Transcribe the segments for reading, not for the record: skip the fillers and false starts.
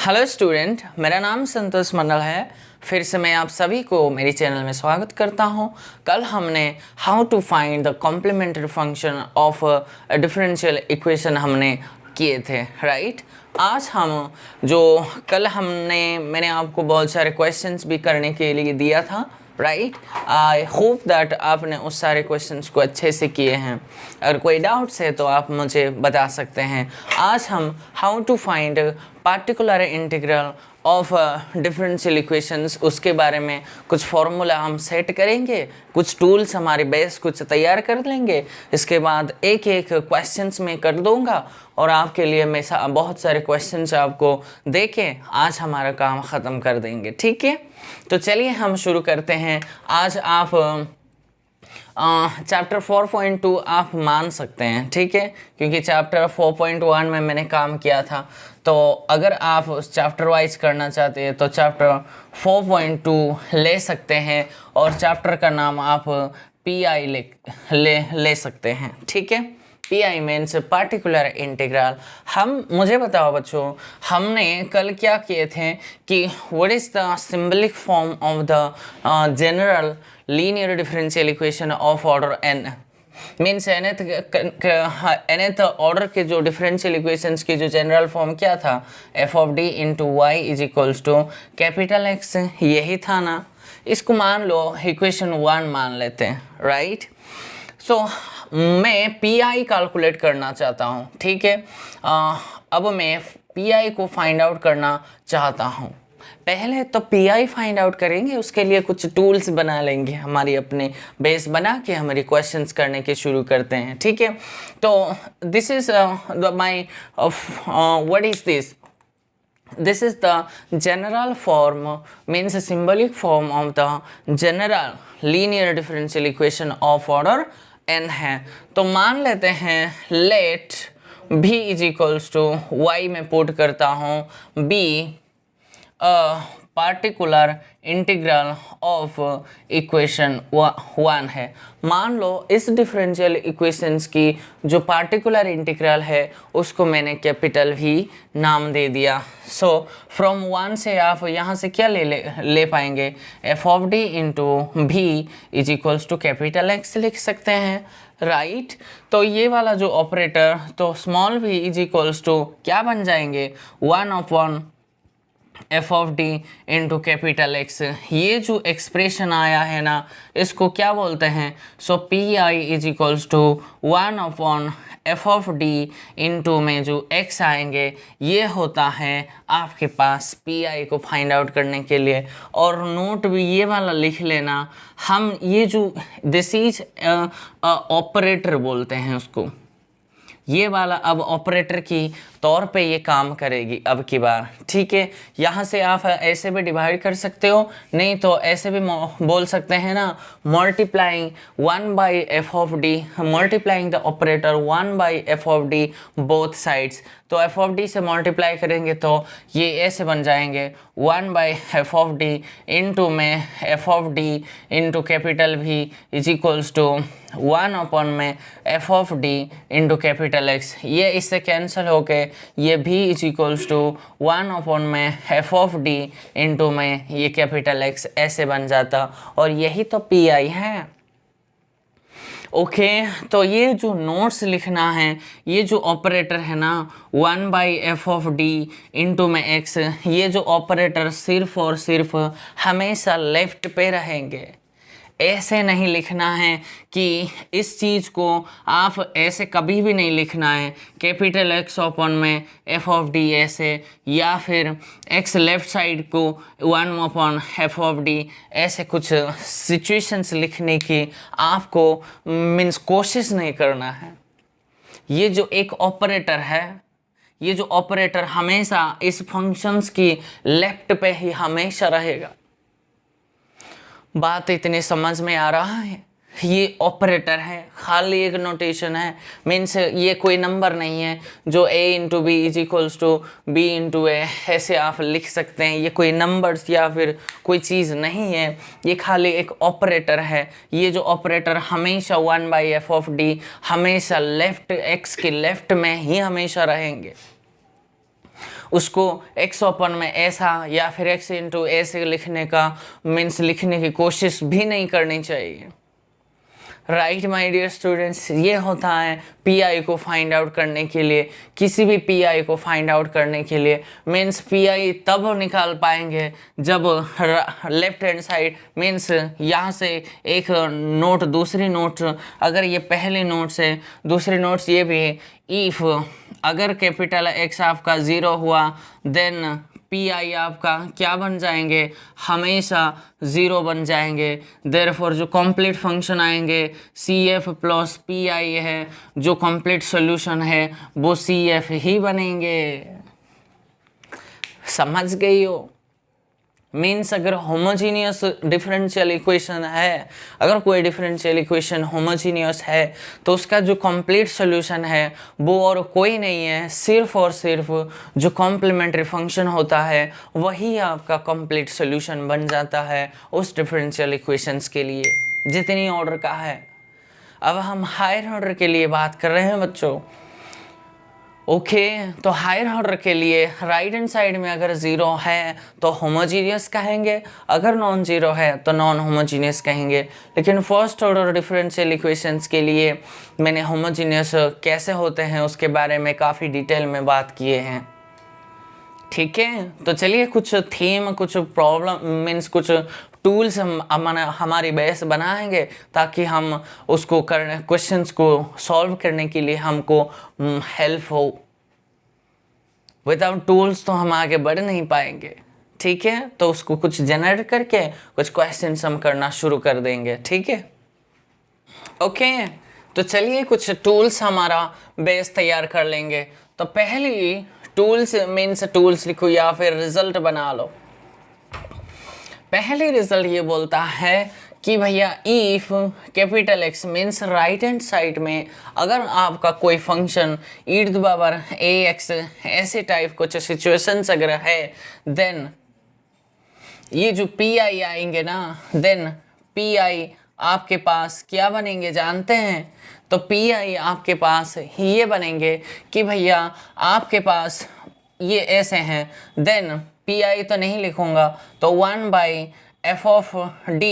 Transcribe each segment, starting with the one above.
Hello student, मेरा नाम संतोष मंडल है। फिर से मैं आप सभी को मेरे चैनल में स्वागत करता हूं। कल हमने how to find the complementary function of a differential equation हमने किए थे, राइट। आज हम जो कल मैंने आपको बहुत सारे क्वेश्चंस भी करने के लिए दिया था, राइट। आई होप दैट आपने उस सारे क्वेश्चंस को अच्छे से किए हैं। अगर कोई डाउट्स है तो आप मुझे बता सकते हैं। आज हम how to find particular integral of differential equations, उसके बारे में कुछ फॉर्मूला हम सेट करेंगे, कुछ टूल्स हमारे बेस कुछ तैयार कर लेंगे। इसके बाद एक एक क्वेश्चंस में कर दूंगा और आपके लिए मैं बहुत सारे क्वेश्चंस आपको देके आज हमारा काम ख़त्म कर देंगे, ठीक है। तो चलिए हम शुरू करते हैं। आज आप चैप्टर 4.2 आप मान सकते हैं, ठीक है, क्योंकि चैप्टर 4.1 में मैंने काम किया था। तो अगर आप चैप्टर वाइज करना चाहते हैं तो चैप्टर 4.2 ले सकते हैं और चैप्टर का नाम आप PI ले सकते हैं, ठीक है। PI means particular integral. मुझे बताओ बच्चों, हमने कल क्या किए थे कि what is the symbolic form of the general linear differential equation of order n। Means nth order के जो डिफरेंशियल इक्वेशंस की जो जनरल फॉर्म क्या था, f of d into y is equals to capital X, यही था ना। इसको मान लो इक्वेशन 1 मान लेते हैं, राइट। सो मैं PI कैलकुलेट करना चाहता हूँ, ठीक है। अब मैं PI को फाइंड आउट करना चाहता हूँ। पहले तो PI फाइंड आउट करेंगे, उसके लिए कुछ टूल्स बना लेंगे, हमारी अपने बेस बना के हमारी क्वेश्चंस करने के शुरू करते हैं, ठीक है। तो this is my what is this. This is the general form, means a symbolic form of the general linear differential equation of order n है। तो मान लेते हैं let b is equals to y में पुट करता हूँ b particular integral of equation 1 है। मान लो इस डिफरेंशियल इक्वेशंस की जो पार्टिकुलर इंटीग्रल है उसको मैंने कैपिटल V नाम दे दिया। सो फ्रॉम 1 से आप यहाँ से क्या ले पाएंगे, f of d into v is equals to capital X लिख सकते हैं, राइट। तो ये वाला जो ऑपरेटर, तो small v is equals to क्या बन जाएंगे, 1/1 f of d into capital X। ये जो एक्सप्रेशन आया है ना, इसको क्या बोलते हैं, so PI is equals to 1/f of d into में जो x आएंगे, ये होता है आपके पास PI को फाइंड आउट करने के लिए। और नोट भी ये वाला लिख लेना, हम ये जो दिस इज ऑपरेटर बोलते हैं उसको, ये वाला अब ऑपरेटर की तौर पे ये काम करेगी अब की बार, ठीक है। यहाँ से आप ऐसे भी डिवाइड कर सकते हो, नहीं तो ऐसे भी बोल सकते हैं ना, multiplying 1/f of d, multiplying the operator 1/f of d both sides. तो f ऑफ d से मल्टीप्लाई करेंगे तो ये ऐसे बन जाएंगे 1/f ऑफ d इंटू में f of d into capital V is equals to 1/में में f of d into capital X। ये इससे कैंसिल होके ये v इज इक्वल्स टू 1/में में f ऑफ d इंटू में ये कैपिटल X ऐसे बन जाता, और यही तो PI है। ओके तो ये जो नोट्स लिखना है, ये जो ऑपरेटर है ना 1/f ऑफ d इंटू में x, ये जो ऑपरेटर सिर्फ और सिर्फ हमेशा लेफ्ट पे रहेंगे। ऐसे नहीं लिखना है कि इस चीज़ को आप ऐसे कभी भी नहीं लिखना है, कैपिटल X ओपन में f ऑफ d ऐसे, या फिर x लेफ्ट साइड को 1/f ऑफ d ऐसे कुछ सिचुएशंस लिखने की आपको मीन्स कोशिश नहीं करना है। ये जो एक ऑपरेटर है, ये जो ऑपरेटर हमेशा इस फंक्शंस की लेफ्ट पे ही हमेशा रहेगा। बात इतनी समझ में आ रहा है। ये ऑपरेटर है, खाली एक नोटेशन है, मीन्स ये कोई नंबर नहीं है जो a into B is equals to B into A ऐसे आप लिख सकते हैं। ये कोई नंबर्स या फिर कोई चीज़ नहीं है, ये खाली एक ऑपरेटर है। ये जो ऑपरेटर हमेशा 1/f ऑफ d हमेशा लेफ्ट x के लेफ्ट में ही हमेशा रहेंगे। उसको x ओपन में ऐसा या फिर x इंटू ऐसे लिखने का मीन्स लिखने की कोशिश भी नहीं करनी चाहिए। राइट माय डियर स्टूडेंट्स, ये होता है पी को फाइंड आउट करने के लिए, किसी भी पी को फाइंड आउट करने के लिए मीन्स पी तब निकाल पाएंगे जब लेफ्ट हैंड साइड मीन्स यहाँ से एक नोट दूसरी नोट, अगर ये पहले नोट से दूसरी नोट्स ये भी है, इफ अगर कैपिटल X आपका 0 हुआ देन पी आपका क्या बन जाएंगे, हमेशा 0 बन जाएंगे। देयरफॉर जो कंप्लीट फंक्शन आएंगे CF प्लस पी है, जो कंप्लीट सॉल्यूशन है वो CF ही बनेंगे। समझ गई हो? मीन्स अगर होमोजीनियस डिफरेंशियल इक्वेशन है, अगर कोई डिफरेंशियल इक्वेशन होमोजीनियस है तो उसका जो कंप्लीट सॉल्यूशन है वो और कोई नहीं है, सिर्फ और सिर्फ जो कॉम्प्लीमेंट्री फंक्शन होता है वही आपका कंप्लीट सॉल्यूशन बन जाता है उस डिफरेंशियल इक्वेशंस के लिए, जितनी ऑर्डर का है। अब हम हायर ऑर्डर के लिए बात कर रहे हैं बच्चों। ओके, तो हायर ऑर्डर के लिए राइट हैंड साइड में अगर 0 है तो होमोजीनियस कहेंगे, अगर नॉन जीरो है तो नॉन होमोजीनियस कहेंगे। लेकिन फर्स्ट ऑर्डर डिफरेंशियल इक्वेशंस के लिए मैंने होमोजीनियस कैसे होते हैं उसके बारे में काफ़ी डिटेल में बात किए हैं। ठीक है, तो चलिए कुछ थीम, कुछ प्रॉब्लम मीन्स कुछ टूल्स हम हमारी बेस बनाएंगे ताकि हम उसको करने क्वेश्चंस को सॉल्व करने के लिए हमको हेल्प हो। विदाउट टूल्स तो हम आगे बढ़ नहीं पाएंगे। ठीक है, तो उसको कुछ जनरेट करके कुछ क्वेश्चंस हम करना शुरू कर देंगे। ठीक है, ओके, तो चलिए कुछ टूल्स हमारा बेस तैयार कर लेंगे। तो पहली टूल्स मीन्स टूल्स लिखो या फिर रिजल्ट बना लो। पहले रिजल्ट ये बोलता है कि भैया if capital X means right hand side में अगर आपका कोई फंक्शन e⁻ax ऐसे टाइप कुछ सिचुएशंस अगर है देन ये जो पी आएंगे ना, देन पी आपके पास क्या बनेंगे जानते हैं? तो पी आपके पास ये बनेंगे कि भैया आपके पास ये ऐसे हैं, देन पी तो नहीं लिखूंगा तो 1/f(d)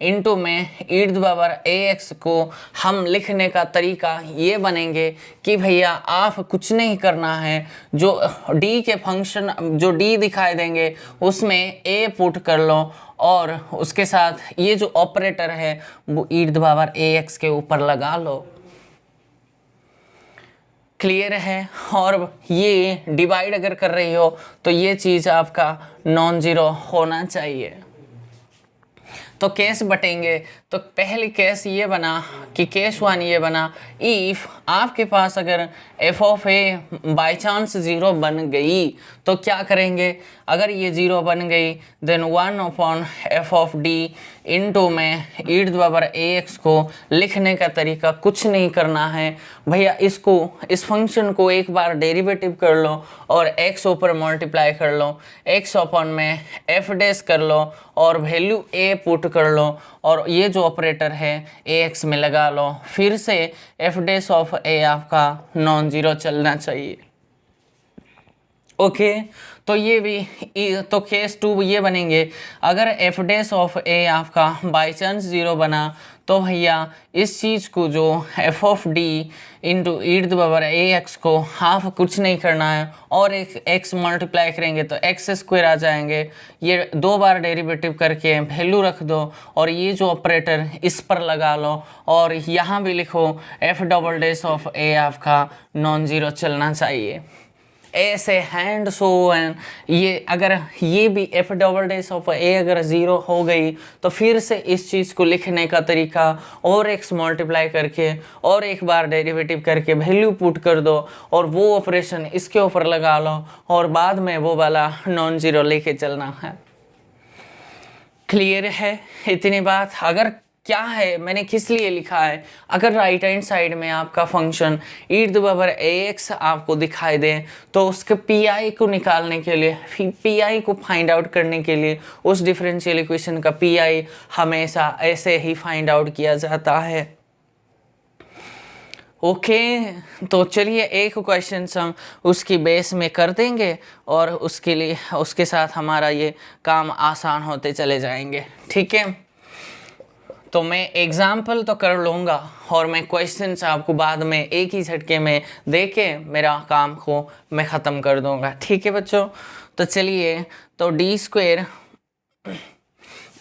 इंटू में e⁻ax को हम लिखने का तरीका ये बनेंगे कि भैया आप कुछ नहीं करना है, जो d के फंक्शन जो d दिखाई देंगे उसमें a पुट कर लो और उसके साथ ये जो ऑपरेटर है वो e⁻ax के ऊपर लगा लो। क्लियर है? और ये डिवाइड अगर कर रही हो तो ये चीज़ आपका नॉन जीरो होना चाहिए। तो केस बटेंगे, तो पहली केस ये बना कि केस 1 ये बना इफ आपके पास अगर f(a) बाई चांस 0 बन गई तो क्या करेंगे? अगर ये 0 बन गई देन 1/f(d) इंटू में e⁻ax को लिखने का तरीका कुछ नहीं करना है भैया, इसको इस फंक्शन को एक बार डेरिवेटिव कर लो और x ऊपर मल्टीप्लाई कर लो, x ओपन में f' कर लो और वैल्यू a पुट कर लो और ये जो ऑपरेटर है ax में लगा लो, फिर से f' आपका नॉन जीरो चलना चाहिए। ओके, तो ये भी तो केस 2 ये बनेंगे अगर f' आपका बाई चांस 0 बना तो भैया इस चीज़ को जो f(d) इंटू e⁻ax को हाफ कुछ नहीं करना है और एक x मल्टीप्लाई करेंगे तो x² आ जाएंगे। ये 2 बार डेरिवेटिव करके वैल्यू रख दो और ये जो ऑपरेटर इस पर लगा लो और यहाँ भी लिखो f'(a) आपका नॉन जीरो चलना चाहिए। ऐसे हैंड सो एंड ये अगर ये भी f'(a) अगर 0 हो गई तो फिर से इस चीज़ को लिखने का तरीका और x मल्टीप्लाई करके और एक बार डेरिवेटिव करके वैल्यू पुट कर दो और वो ऑपरेशन इसके ऊपर लगा लो और बाद में वो वाला नॉन जीरो लेके चलना है। क्लियर है इतनी बात? अगर क्या है मैंने किस लिए लिखा है, अगर राइट हैंड साइड में आपका फंक्शन e⁻ax आपको दिखाई दे तो उसके पी को निकालने के लिए, पी को फाइंड आउट करने के लिए उस डिफरेंशियल इक्वेशन का पी हमेशा ऐसे ही फाइंड आउट किया जाता है। ओके तो चलिए एक क्वेश्चन हम उसकी बेस में कर देंगे और उसके लिए उसके साथ हमारा ये काम आसान होते चले जाएंगे, ठीक है। तो मैं एग्जाम्पल तो कर लूँगा और मैं क्वेश्चंस आपको बाद में एक ही झटके में दे के मेरा काम को मैं ख़त्म कर दूँगा, ठीक है बच्चों। तो चलिए, तो डी स्क्वेयर,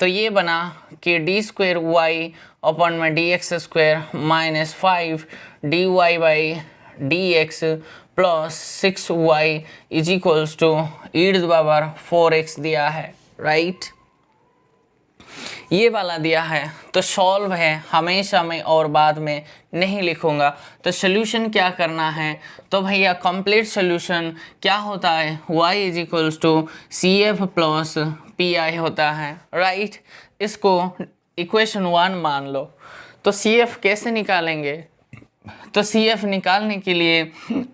तो ये बना कि डी स्क्वेयर वाई अपॉन में D x square minus 5 d Y by D x plus 6y is equals to e to the power 4x दिया है, राइट। ये वाला दिया है तो सॉल्व है, हमेशा मैं और बाद में नहीं लिखूंगा। तो सोल्यूशन क्या करना है, तो भैया कंप्लीट सोल्यूशन क्या होता है, y is equals to C F plus P I होता है, राइट। इसको इक्वेशन 1 मान लो। तो सी एफ कैसे निकालेंगे, तो सी एफ निकालने के लिए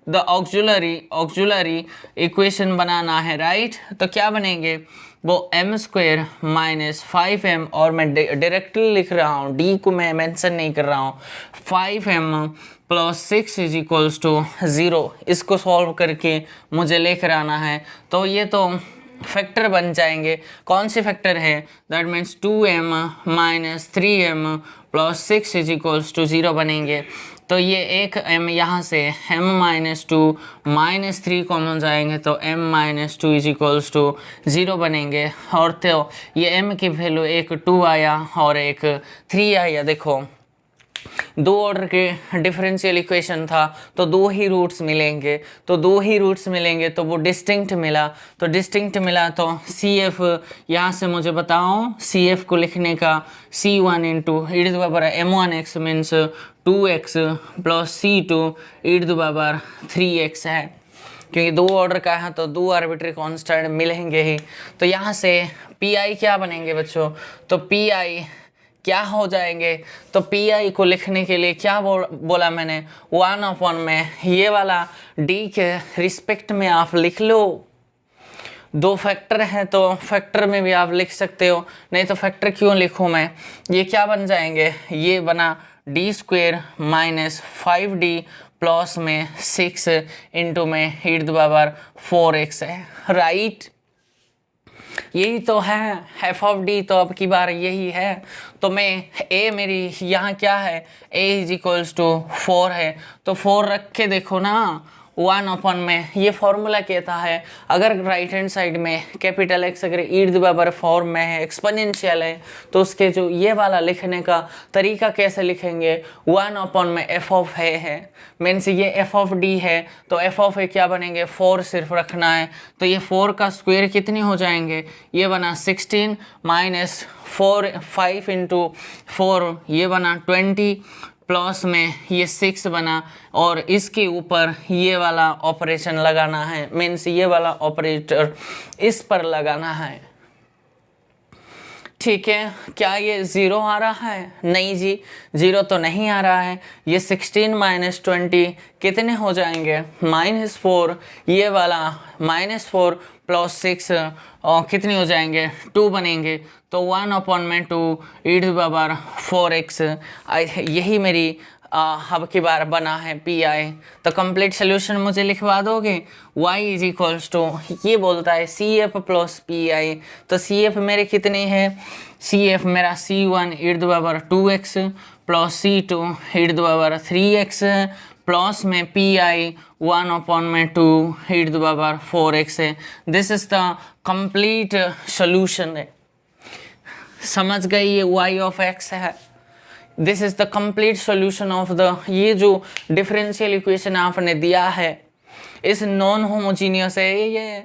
द ऑक्सिलरी इक्वेशन बनाना है, राइट। तो क्या बनेंगे, वो एम स्क्वेयर माइनस 5m, और मैं डायरेक्टली लिख रहा हूँ, डी को मैं मेंशन नहीं कर रहा हूँ, 5m plus 6 is equals to 0। इसको सॉल्व करके मुझे लेकर आना है। तो ये तो फैक्टर बन जाएंगे, कौन से फैक्टर है, that means 2m minus 3m plus 6 is equals to 0 बनेंगे। तो ये एक m यहाँ से m माइनस 2 माइनस 3 कॉमन जाएंगे, तो m minus 2 is equals to 0 बनेंगे। और तो ये m की वैल्यू एक 2 आया और एक 3 आया। देखो दो ऑर्डर के डिफरेंशियल इक्वेशन था तो दो ही रूट्स मिलेंगे, तो दो ही रूट्स मिलेंगे तो वो डिस्टिंक्ट मिला, तो डिस्टिंक्ट मिला तो सी एफ यहाँ से मुझे बताओ, सी एफ को लिखने का c1 into e to the power m1x means 2x plus c2 e to the power 3x है, क्योंकि दो ऑर्डर का है तो दो आर्बिट्री कांस्टेंट मिलेंगे ही। तो यहाँ से पी आई क्या बनेंगे बच्चों, तो पी आई क्या हो जाएंगे, तो पी आई को लिखने के लिए क्या बोला मैंने, 1/, में ये वाला डी के रिस्पेक्ट में आप लिख लो। दो फैक्टर हैं तो फैक्टर में भी आप लिख सकते हो, नहीं तो फैक्टर क्यों लिखूं मैं। ये क्या बन जाएंगे, ये बना D square minus 5d plus में 6 इंटू में ई टू द पावर 4x है, राइट। यही तो है एफ ऑफ डी, तो अब की बार यही है। तो मैं ए मेरी यहाँ क्या है, ए इज इक्वल्स टू 4 है, तो 4 रख के देखो ना, 1/, में ये फॉर्मूला कहता है अगर राइट हैंड साइड में कैपिटल एक्स अगर ई टू द पावर 4 में है, एक्सपोनेंशियल है, तो उसके जो ये वाला लिखने का तरीका कैसे लिखेंगे, 1/, में एफ ऑफ है मीन्स ये एफ ऑफ डी है, तो एफ ऑफ ए क्या बनेंगे, 4 सिर्फ रखना है। तो ये 4 का स्क्वायर कितने हो जाएंगे, ये बना 16 माइनस 5 इंटू 4 ये बना 20 प्लस में ये 6 बना, और इसके ऊपर ये वाला ऑपरेशन लगाना है, मीन्स ये वाला ऑपरेटर इस पर लगाना है, ठीक है। क्या ये 0 आ रहा है, नहीं जी 0 तो नहीं आ रहा है। ये 16 माइनस 20 कितने हो जाएंगे, -4, ये वाला -4 प्लस 6 और कितने हो जाएंगे, 2 बनेंगे। तो 1/, में 2 e to the power 4x, यही मेरी अब की बार बना है पी आई। तो कंप्लीट सोल्यूशन मुझे लिखवा दोगे, y इज इक्वल्स टू, ये बोलता है C F plus P I, तो सी एफ मेरे कितने हैं, सी एफ मेरा c1 e to the power 2x plus c2 e to the power 3x plus में पी आई 1/, में 2 e to the power 4x है। This is the complete solution है, समझ गए, ये y ऑफ x है। This is the complete solution of the, ये जो डिफरेंशियल इक्वेशन आपने दिया है इस नॉन होमोजीनियस है, ये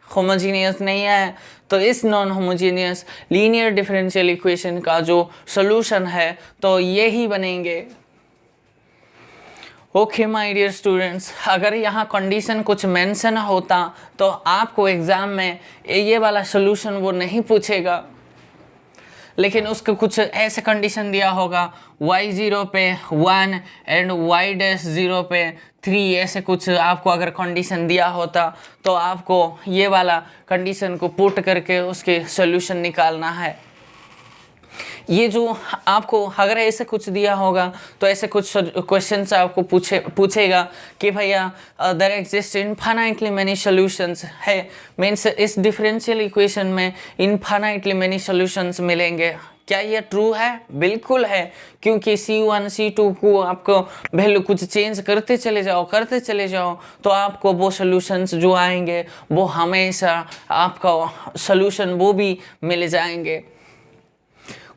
होमोजीनियस नहीं है, तो इस non homogeneous linear differential equation का जो सोल्यूशन है तो ये ही बनेंगे। ओके माय डियर स्टूडेंट्स, अगर यहाँ कंडीशन कुछ मेंशन होता तो आपको एग्जाम में ये वाला सोल्यूशन वो नहीं पूछेगा, लेकिन उसको कुछ ऐसे कंडीशन दिया होगा, y0 पे 1 एंड y'0 पे 3, ऐसे कुछ आपको अगर कंडीशन दिया होता तो आपको ये वाला कंडीशन को पुट करके उसके सॉल्यूशन निकालना है। ये जो आपको अगर ऐसे कुछ दिया होगा तो ऐसे कुछ क्वेश्चंस आपको पूछेगा कि भैया there exist infinitely many solutions है, मीन्स इस डिफरेंशियल इक्वेशन में इनफाइनाइटली मेनी सॉल्यूशंस मिलेंगे। क्या ये ट्रू है? बिल्कुल है, क्योंकि C1 C2 को आपको वैल्यू कुछ चेंज करते चले जाओ तो आपको वो सॉल्यूशंस जो आएंगे वो हमेशा आपका सॉल्यूशन वो भी मिल जाएंगे।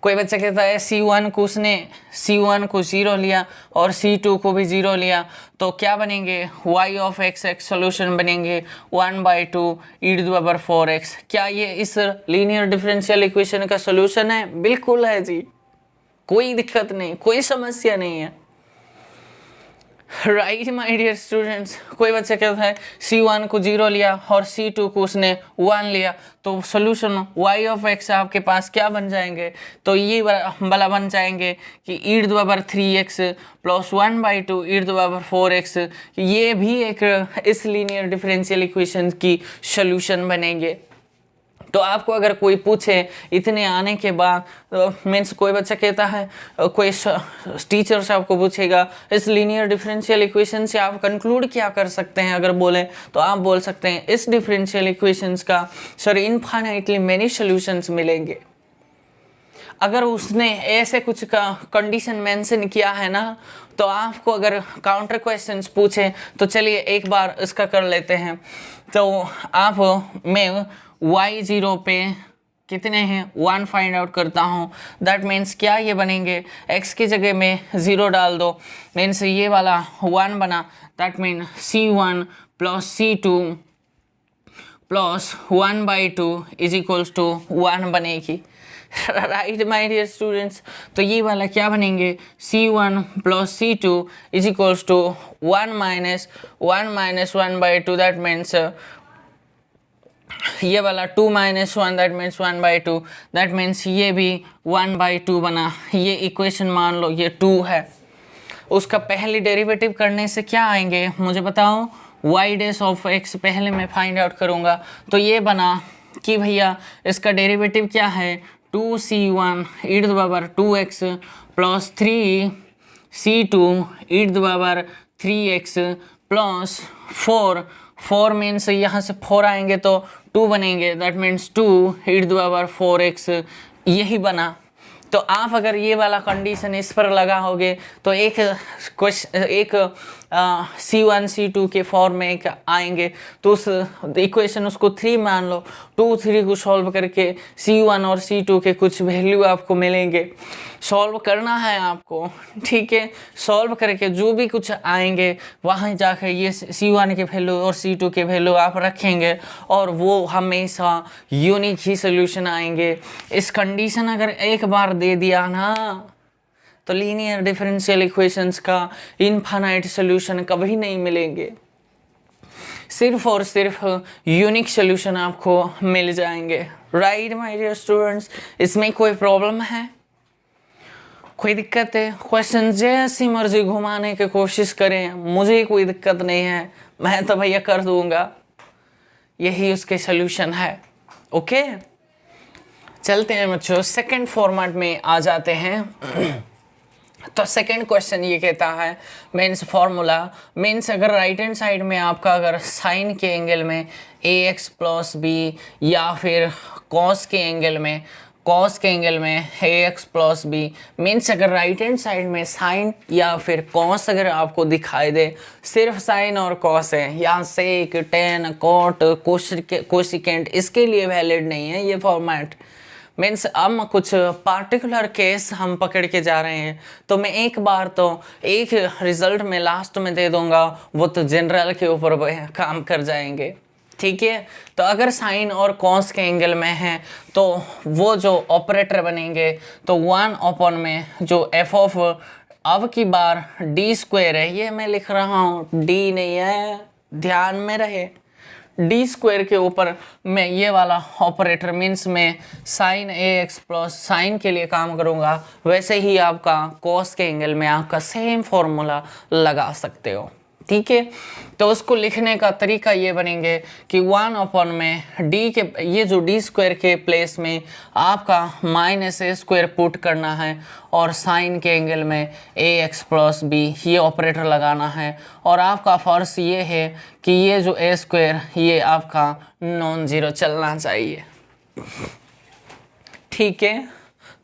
कोई बच्चा कहता है C1 को 0 लिया और C2 को भी 0 लिया तो क्या बनेंगे? y ऑफ x सॉल्यूशन बनेंगे 1/2 e⁴x। क्या ये इस लीनियर डिफरेंशियल इक्वेशन का सॉल्यूशन है? बिल्कुल है जी, कोई दिक्कत नहीं, कोई समस्या नहीं है। राइट माय डियर स्टूडेंट्स, कोई बच्चा कहता है C1 को 0 लिया और C2 को उसने 1 लिया तो सॉल्यूशन y ऑफ x आपके पास क्या बन जाएंगे? तो ये वाला बन जाएंगे कि e⁴x प्लस 1/2 e⁴x। ये भी एक इस लीनियर डिफरेंशियल इक्वेशन की सॉल्यूशन बनेंगे। तो आपको अगर कोई पूछे इतने आने के बाद मीन्स कोई बच्चा कहता है, कोई टीचर से आपको पूछेगा इस लीनियर डिफरेंशियल इक्वेशन से आप कंक्लूड क्या कर सकते हैं, अगर बोले तो आप बोल सकते हैं इस डिफरेंशियल इक्वेशंस का इनफाइनाइटली मेनी सॉल्यूशंस मिलेंगे। अगर उसने ऐसे कुछ का कंडीशन मेंशन किया है ना, तो आपको अगर काउंटर क्वेश्चंस पूछे तो चलिए एक बार इसका कर लेते हैं। तो आप मैं y0 पे कितने हैं 1 फाइंड आउट करता हूँ। दैट मीन्स क्या ये बनेंगे, x की जगह में 0 डाल दो, मीन्स ये वाला 1 बना। That mean C1 plus C2 plus 1/2 is equals to 1 बनेगी। राइट माय डियर स्टूडेंट्स, तो ये वाला क्या बनेंगे C1 plus C2 is equals to 1 minus 1/2। That means ये वाला 2 minus 1 that means 1/2। That means ये भी 1/2 बना। ये इक्वेशन मान लो ये 2 है। उसका पहले डेरिवेटिव करने से क्या आएंगे मुझे बताओ, y डैश ऑफ x पहले मैं फाइंड आउट करूँगा। तो ये बना कि भैया इसका डेरिवेटिव क्या है 2C1 e⁴x plus 3C2 e⁴3x plus 4 means यहाँ से 4 आएंगे तो 2 बनेंगे। दैट मीन्स 2 e⁴x यही बना। तो आप अगर ये वाला कंडीशन इस पर लगाओगे तो एक C1 C2 के फॉर्म में एक आएंगे, तो उस इक्वेशन उसको 3 मान लो। 2 3 को सॉल्व करके C1 और C2 के कुछ वैल्यू आपको मिलेंगे। सॉल्व करना है आपको, ठीक है। सॉल्व करके जो भी कुछ आएंगे वहाँ जाकर ये C1 के वैल्यू और C2 के वैल्यू आप रखेंगे और वो हमेशा यूनिक ही सोल्यूशन आएंगे। इस कंडीशन अगर एक बार दे दिया ना तो लीनियर डिफरेंशियल इक्वेशंस का इनफाइनाइट सॉल्यूशन कभी नहीं मिलेंगे, सिर्फ और सिर्फ यूनिक सॉल्यूशन आपको मिल जाएंगे। राइट माय डियर स्टूडेंट्स, इसमें कोई प्रॉब्लम है, कोई दिक्कत है? क्वेश्चन जैसी मर्जी घुमाने की कोशिश करें, मुझे कोई दिक्कत नहीं है, मैं तो भैया कर दूंगा। यही उसके सॉल्यूशन है। ओके, चलते हैं बच्चों, सेकंड फॉर्मेट में आ जाते हैं। तो सेकंड क्वेश्चन ये कहता है मीन्स फॉर्मूला, मीन्स अगर राइट हैंड साइड में आपका अगर साइन के एंगल में ax प्लस बी या फिर कॉस के एंगल में ax प्लस बी, मीन्स अगर राइट हैंड साइड में साइन या फिर कॉस अगर आपको दिखाई दे, सिर्फ साइन और कॉस है, यहाँ सेक टेन कॉट कोसिकेंट इसके लिए वैलिड नहीं है ये फॉर्मेट। मीन्स हम कुछ पार्टिकुलर केस हम पकड़ के जा रहे हैं, तो मैं एक बार तो एक रिजल्ट में लास्ट में दे दूंगा, वो तो जनरल के ऊपर काम कर जाएंगे, ठीक है। तो अगर साइन और कॉस के एंगल में है तो वो जो ऑपरेटर बनेंगे तो 1 में जो एफ ऑफ अब की बार d² है, ये मैं लिख रहा हूँ d नहीं है, ध्यान में रहे, d² के ऊपर मैं ये वाला ऑपरेटर मीन्स में साइन ax प्लस साइन के लिए काम करूँगा, वैसे ही आपका कॉस के एंगल में आपका सेम फॉर्मूला लगा सकते हो, ठीक है। तो उसको लिखने का तरीका ये बनेंगे कि 1 अपॉन में डी के ये जो डी स्क्वायर के प्लेस में आपका माइनस ए स्क्वायर पुट करना है और साइन के एंगल में ए एक्स प्लस बी ये ऑपरेटर लगाना है। और आपका फर्ज ये है कि ये जो ए स्क्वायर ये आपका नॉन ज़ीरो चलना चाहिए, ठीक है।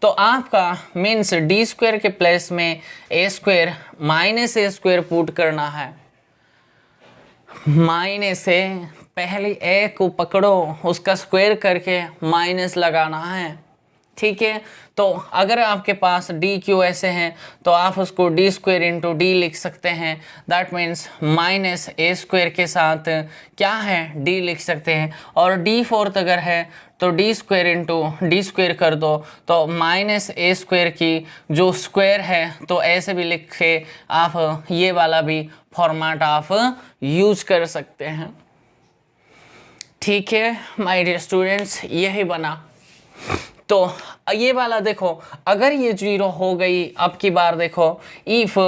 तो आपका मीन्स डी स्क्वायर के प्लेस में ए square minus A square put करना है। माइनस ए पहले ए को पकड़ो, उसका स्क्वायर करके माइनस लगाना है, ठीक है। तो अगर आपके पास डी क्यू ऐसे हैं तो आप उसको डी स्क्वायर इंटू डी लिख सकते हैं। That means minus A square के साथ क्या है डी लिख सकते हैं। और डी फोर्थ अगर है तो D square into D square कर दो, तो माइनस ए स्क्वायर की जो स्क्वायर है तो ऐसे भी लिख के आप ये वाला भी फॉर्मेट आप यूज कर सकते हैं, ठीक है माय डियर स्टूडेंट्स। यही बना। तो ये वाला देखो, अगर ये जीरो हो गई, अब की बार देखो if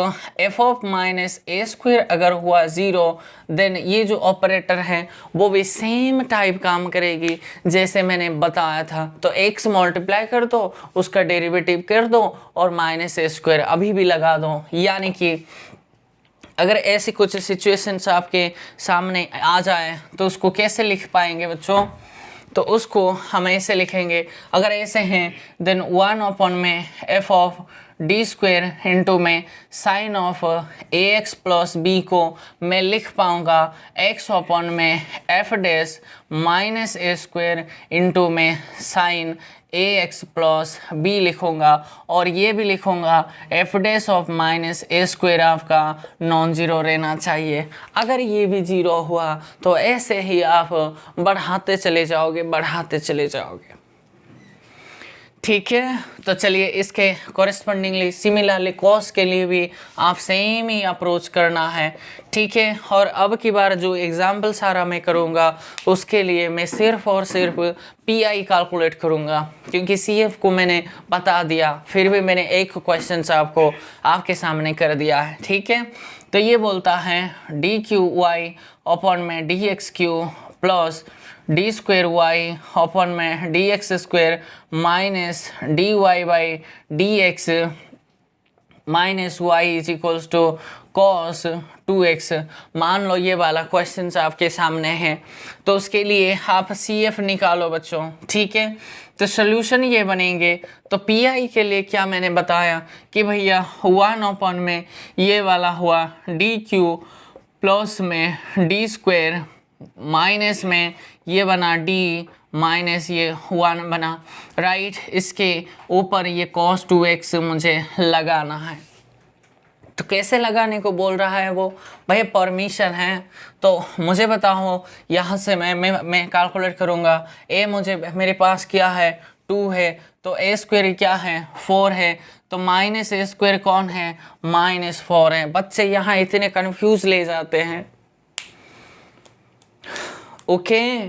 F of minus A square अगर हुआ ज़ीरो, देन ये जो ऑपरेटर है वो भी सेम टाइप काम करेगी जैसे मैंने बताया था। तो x मल्टीप्लाई कर दो, उसका डेरिवेटिव कर दो और माइनस ए स्क्वायर अभी भी लगा दो। यानी कि अगर ऐसी कुछ सिचुएशंस आपके सामने आ जाए तो उसको कैसे लिख पाएंगे बच्चों? तो उसको हम ऐसे लिखेंगे, अगर ऐसे हैं देन 1 अपॉन में F of D square into में sine of A X plus B को मैं लिख पाऊँगा एक्स अपॉन में F dash minus A square into में sine A X plus B लिखूँगा। और ये भी लिखूँगा F dash of minus A square आपका नॉन ज़ीरो रहना चाहिए। अगर ये भी ज़ीरो हुआ तो ऐसे ही आप बढ़ाते चले जाओगे, ठीक है। तो चलिए इसके कॉरेस्पॉन्डिंगली सिमिलरली कॉस के लिए भी आप सेम ही अप्रोच करना है, ठीक है। और अब की बार जो एग्जाम्पल सारा मैं करूँगा उसके लिए मैं सिर्फ और सिर्फ पीआई कैलकुलेट करूँगा, क्योंकि सीएफ को मैंने बता दिया, फिर भी मैंने एक क्वेश्चन आपको आपके सामने कर दिया है, ठीक है। तो ये बोलता है डी क्यू वाई अपॉन में D x cube plus D square Y upon में D x square minus D Y by D X minus Y is equals to cos 2x। मान लो ये वाला क्वेश्चन आपके सामने है, तो उसके लिए आप CF निकालो बच्चों, ठीक है। तो सोल्यूशन ये बनेंगे। तो PI के लिए क्या मैंने बताया कि भैया 1 अपॉन में ये वाला हुआ डी क्यू प्लस में डी स्क्वायर माइनस में ये बना डी माइनस ये 1 बना, राइट। इसके ऊपर ये cos 2x मुझे लगाना है। तो कैसे लगाने को बोल रहा है वो? भाई परमिशन है तो मुझे बताओ, यहाँ से मैं कैलकुलेट करूँगा। मेरे पास क्या है 2 है, तो ए स्क्वायर क्या है 4 है, तो माइनस ए स्क्वायर कौन है -4 है। बच्चे यहाँ इतने कंफ्यूज ले जाते हैं, ओके।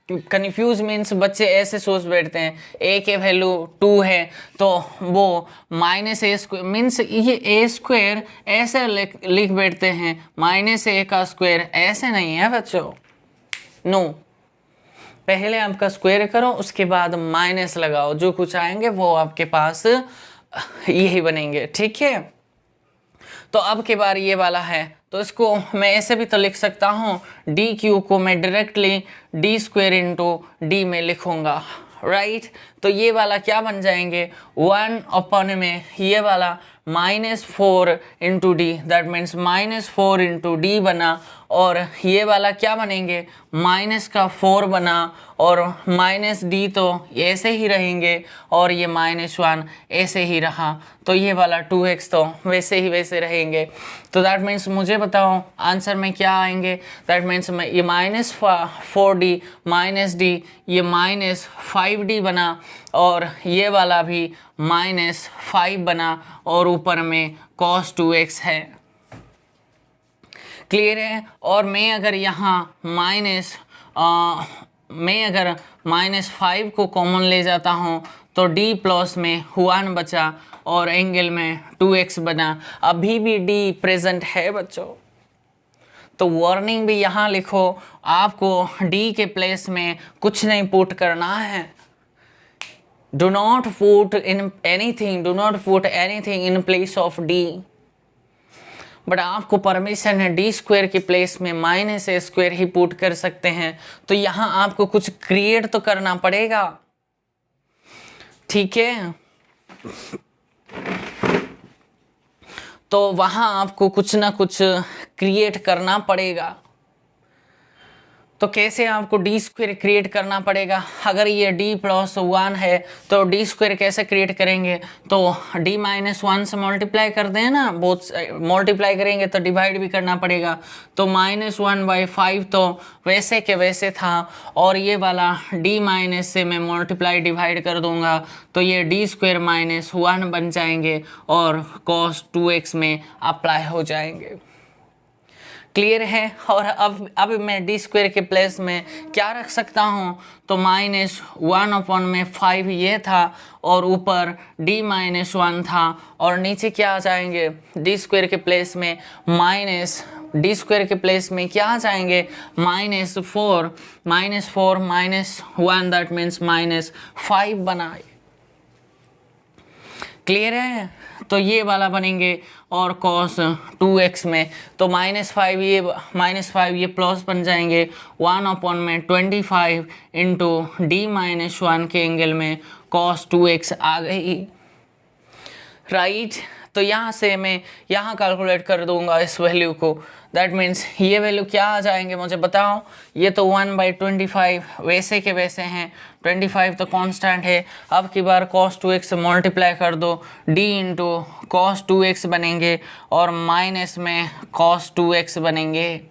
कन्फ्यूज मीन्स बच्चे ऐसे सोच बैठते हैं ए के वैल्यू 2 है तो वो माइनस ए स्क्वायर मीन्स ये ए स्क्वायर ऐसे लिख बैठते हैं, माइनस ए का स्क्वायर ऐसे नहीं है बच्चों, नो। पहले आपका स्क्वायर करो, उसके बाद माइनस लगाओ, जो कुछ आएंगे वो आपके पास यही बनेंगे, ठीक है। तो अब के बार ये वाला है, तो इसको मैं ऐसे भी तो लिख सकता हूँ, डी क्यू को मैं directly D square into D में लिखूँगा, राइट। तो ये वाला क्या बन जाएंगे 1 अपॉन में ये वाला -4 into D, that means -4 into D बना। और ये वाला क्या बनेंगे -4 बना, और माइनस डी तो ऐसे ही रहेंगे और ये -1 ऐसे ही रहा, तो ये वाला 2x तो वैसे ही वैसे रहेंगे। तो दैट मीन्स मुझे बताओ आंसर में क्या आएंगे। दैट मीन्स ये -4d -d ये -5d बना, और ये वाला भी -5 बना, और ऊपर में cos 2x है, क्लियर है। और मैं अगर यहाँ -5 को कॉमन ले जाता हूँ तो d प्लस में 1 बचा और एंगल में 2x बना। अभी भी d प्रेजेंट है बच्चों, तो वार्निंग भी यहाँ लिखो, आपको डी के प्लेस में कुछ नहीं पुट करना है। Do not put anything in place of D. But आपको परमिशन है डी स्क्वायर की प्लेस में minus A square he put कर सकते हैं, तो यहाँ आपको कुछ क्रिएट तो करना पड़ेगा, ठीक है। तो वहाँ आपको कुछ ना कुछ क्रिएट करना पड़ेगा। तो कैसे आपको डी स्क्वायर क्रिएट करना पड़ेगा? अगर ये डी प्लस 1 है तो डी स्क्वायर कैसे क्रिएट करेंगे? तो डी माइनस 1 से मल्टीप्लाई कर दें ना, बोथ मल्टीप्लाई करेंगे तो डिवाइड भी करना पड़ेगा। तो -1/5 तो वैसे के वैसे था, और ये वाला डी माइनस से मैं मल्टीप्लाई डिवाइड कर दूंगा तो ये डी स्क्वायर माइनस 1 बन जाएंगे और cos 2x में अप्लाई हो जाएंगे। क्लियर है? और अब मैं डी स्क्वायर के प्लेस में क्या रख सकता हूँ? तो -1/5 ये था और ऊपर d - 1 था, और नीचे क्या आ जाएंगे? डी स्क्वायर के प्लेस में क्या आ जाएंगे? -4 -1 दैट मीन्स -5 बनाए। क्लियर है? तो ये वाला बनेंगे, और cos 2x में तो -5 ये प्लस बन जाएंगे 1/25 इंटू d - 1 के एंगल में cos 2x आ गई, राइट। तो यहाँ से मैं यहाँ कैलकुलेट कर दूंगा इस वैल्यू को, दैट मीन्स ये वैल्यू क्या आ जाएंगे मुझे बताओ? ये तो 1/25 वैसे के वैसे हैं, 25 तो कांस्टेंट है। अब की बार cos 2x से मल्टीप्लाई कर दो, d इंटू cos 2x बनेंगे और माइनस में cos 2x बनेंगे,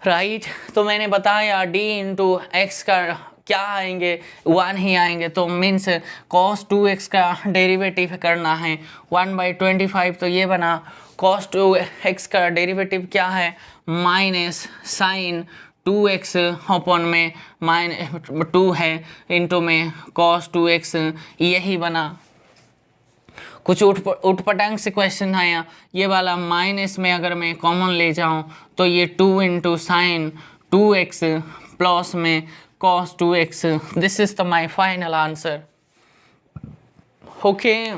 राइट। तो मैंने बताया d इंटू x का क्या आएंगे? 1 ही आएंगे, तो मीन्स cos 2x का डेरिवेटिव करना है। 1/25 तो ये बना, cos 2x का डेरिवेटिव क्या है? माइनस साइन 2x अपॉन में -2 है इंटू में cos 2x, यही बना। कुछ उठपटांग से क्वेश्चन आया, ये वाला माइनस में अगर मैं कॉमन ले जाऊं तो ये 2 इंटू साइन 2x प्लस में cos 2x, this is the my final answer. Okay,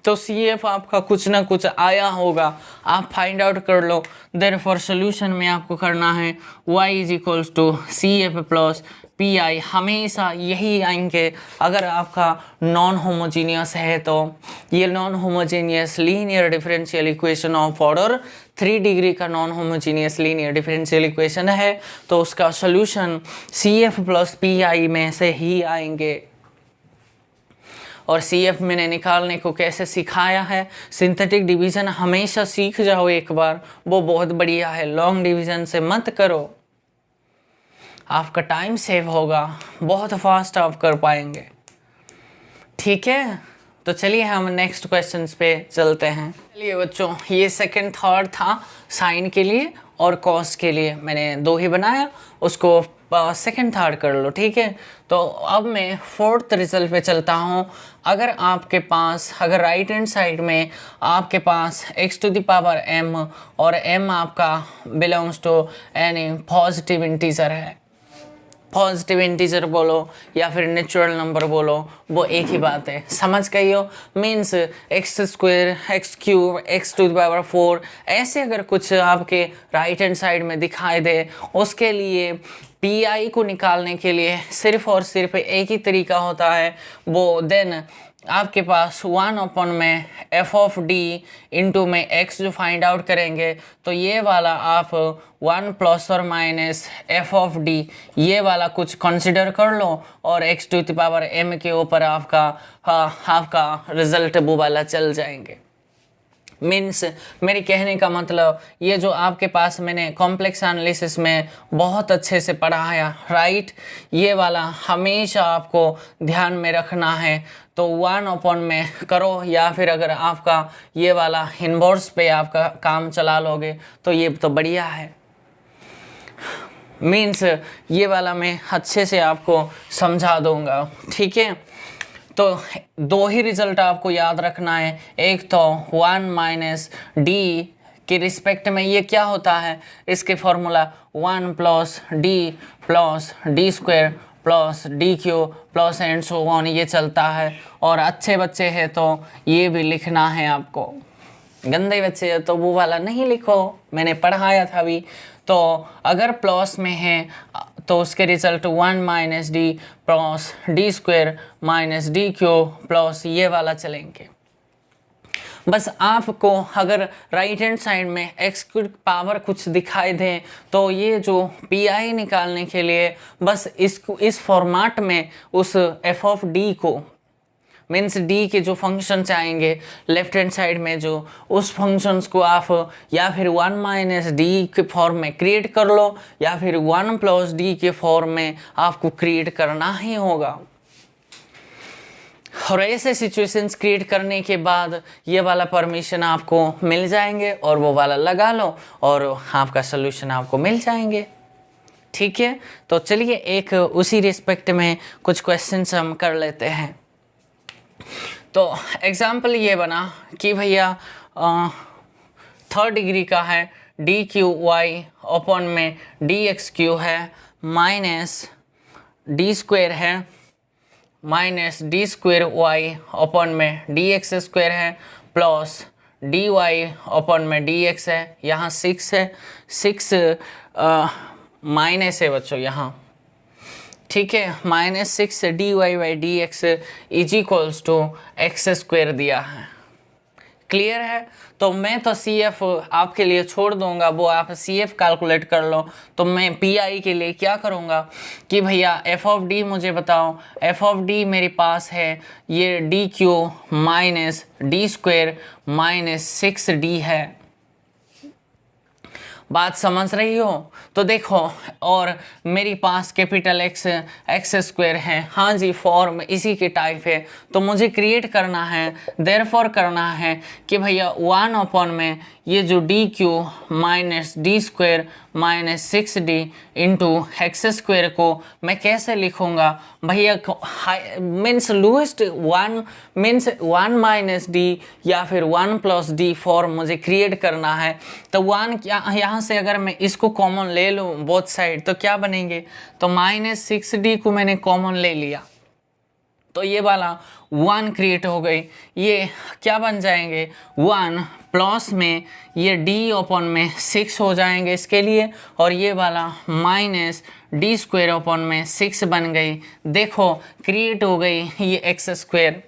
तो CF आपका कुछ ना कुछ आया होगा, आप फाइंड आउट कर लो। देयरफॉर सॉल्यूशन में आपको करना है y = CF + PI, हमेशा यही आएंगे। अगर आपका नॉन होमोजीनियस है तो ये non homogeneous linear differential equation of order 3 degree का non homogeneous linear differential equation है, तो उसका सॉल्यूशन CF + PI में से ही आएंगे। और CF मैंने निकालने को कैसे सिखाया है, सिंथेटिक डिवीज़न हमेशा सीख जाओ एक बार, वो बहुत बढ़िया है। लॉन्ग डिवीज़न से मत करो, आपका टाइम सेव होगा, बहुत फास्ट आप कर पाएंगे, ठीक है। तो चलिए हम नेक्स्ट क्वेश्चंस पे चलते हैं। चलिए बच्चों, ये सेकंड थर्ड था साइन के लिए और कॉस के लिए, मैंने 2 ही बनाया, उसको सेकंड थर्ड कर लो, ठीक है। तो अब मैं फोर्थ रिजल्ट पे चलता हूँ। अगर आपके पास, अगर राइट हैंड साइड में आपके पास x⁻m और m आपका belongs to any positive integer है, पॉजिटिव इंटीजर बोलो या फिर नेचुरल नंबर बोलो, वो एक ही बात है, समझ गई हो। मीन्स x² x³ x⁴ ऐसे अगर कुछ आपके राइट हैंड साइड में दिखाई दे, उसके लिए PI को निकालने के लिए सिर्फ और सिर्फ एक ही तरीका होता है, वो देन आपके पास 1 में f(d) इंटू में x जो फाइंड आउट करेंगे, तो ये वाला आप 1 ± f(d) ये वाला कुछ कंसिडर कर लो, और x⁻m के ऊपर आपका रिजल्ट वो वाला चल जाएंगे। मीन्स मेरी कहने का मतलब, ये जो आपके पास मैंने कॉम्प्लेक्स एनालिसिस में बहुत अच्छे से पढ़ाया, राइट, ये वाला हमेशा आपको ध्यान में रखना है। तो 1 में करो, या फिर अगर आपका ये वाला इनवर्स पे आपका काम चला लोगे तो ये तो बढ़िया है। मीन्स ये वाला मैं अच्छे से आपको समझा दूंगा, ठीक है। तो 2 ही रिजल्ट आपको याद रखना है, एक तो 1 - d के रिस्पेक्ट में ये क्या होता है, इसके formula 1 plus D square plus D Q plus and so on ये चलता है। और अच्छे बच्चे हैं तो ये भी लिखना है आपको, गंदे बच्चे हैं तो वो वाला नहीं लिखो, मैंने पढ़ाया था अभी। तो अगर प्लस में है तो उसके result 1 minus D plus D square minus D Q plus ये वाला चलेंगे। बस आपको अगर राइट हैंड साइड में एक्स की पावर कुछ दिखाई दे तो ये जो पी निकालने के लिए बस इस फॉर्मेट में उस एफ ऑफ डी को मीन्स डी के जो फंक्शंस आएंगे लेफ्ट हैंड साइड में जो उस फंक्शंस को आप या फिर 1 माइनस डी के फॉर्म में क्रिएट कर लो या फिर 1 प्लस डी के फॉर्म में आपको क्रिएट करना ही होगा। और ऐसे सिचुएशंस क्रिएट करने के बाद ये वाला परमिशन आपको मिल जाएंगे और वो वाला लगा लो और आपका सोल्यूशन आपको मिल जाएंगे। ठीक है, तो चलिए एक उसी रिस्पेक्ट में कुछ क्वेश्चंस हम कर लेते हैं। तो एग्जाम्पल ये बना कि भैया 3rd डिग्री का है डी क्यू वाई अपॉन में डी एक्स क्यू है माइनस डी स्क्वायर है minus d square Y upon में डी एक्स स्क्वायर है प्लस डी वाई अपॉन में डी एक्स है। यहाँ 6 है, 6 माइनस है बच्चों यहाँ, ठीक है, -6 d Y by D x is equals to x square दिया है। क्लियर है? तो मैं तो सी एफ आपके लिए छोड़ दूंगा, वो आप सी एफ कैलकुलेट कर लो। तो मैं पी आई के लिए क्या करूँगा कि भैया एफ ऑफ डी मुझे बताओ। एफ ऑफ डी मेरे पास है ये D Q minus d square minus 6d है। बात समझ रही हो? तो देखो, और मेरे पास कैपिटल एक्स स्क्वायर है। हाँ जी, फॉर्म इसी के टाइप है। तो मुझे क्रिएट करना है, देयरफॉर करना है कि भैया 1 अपॉन में ये जो D Q minus d square minus 6d into x square को मैं कैसे लिखूँगा भैया? Means lowest 1 means 1 minus D या फिर 1 प्लस डी फॉर्म मुझे क्रिएट करना है। तो 1 क्या यहाँ से अगर मैं इसको कॉमन ले लूँ बोथ साइड तो क्या बनेंगे? तो -6d को मैंने कॉमन ले लिया तो ये वाला 1 क्रिएट हो गई। ये क्या बन जाएंगे? 1 प्लस में ये d अपॉन में 6 हो जाएंगे इसके लिए, और ये वाला माइनस डी स्क्वायर अपॉन में 6 बन गई। देखो क्रिएट हो गई ये x square.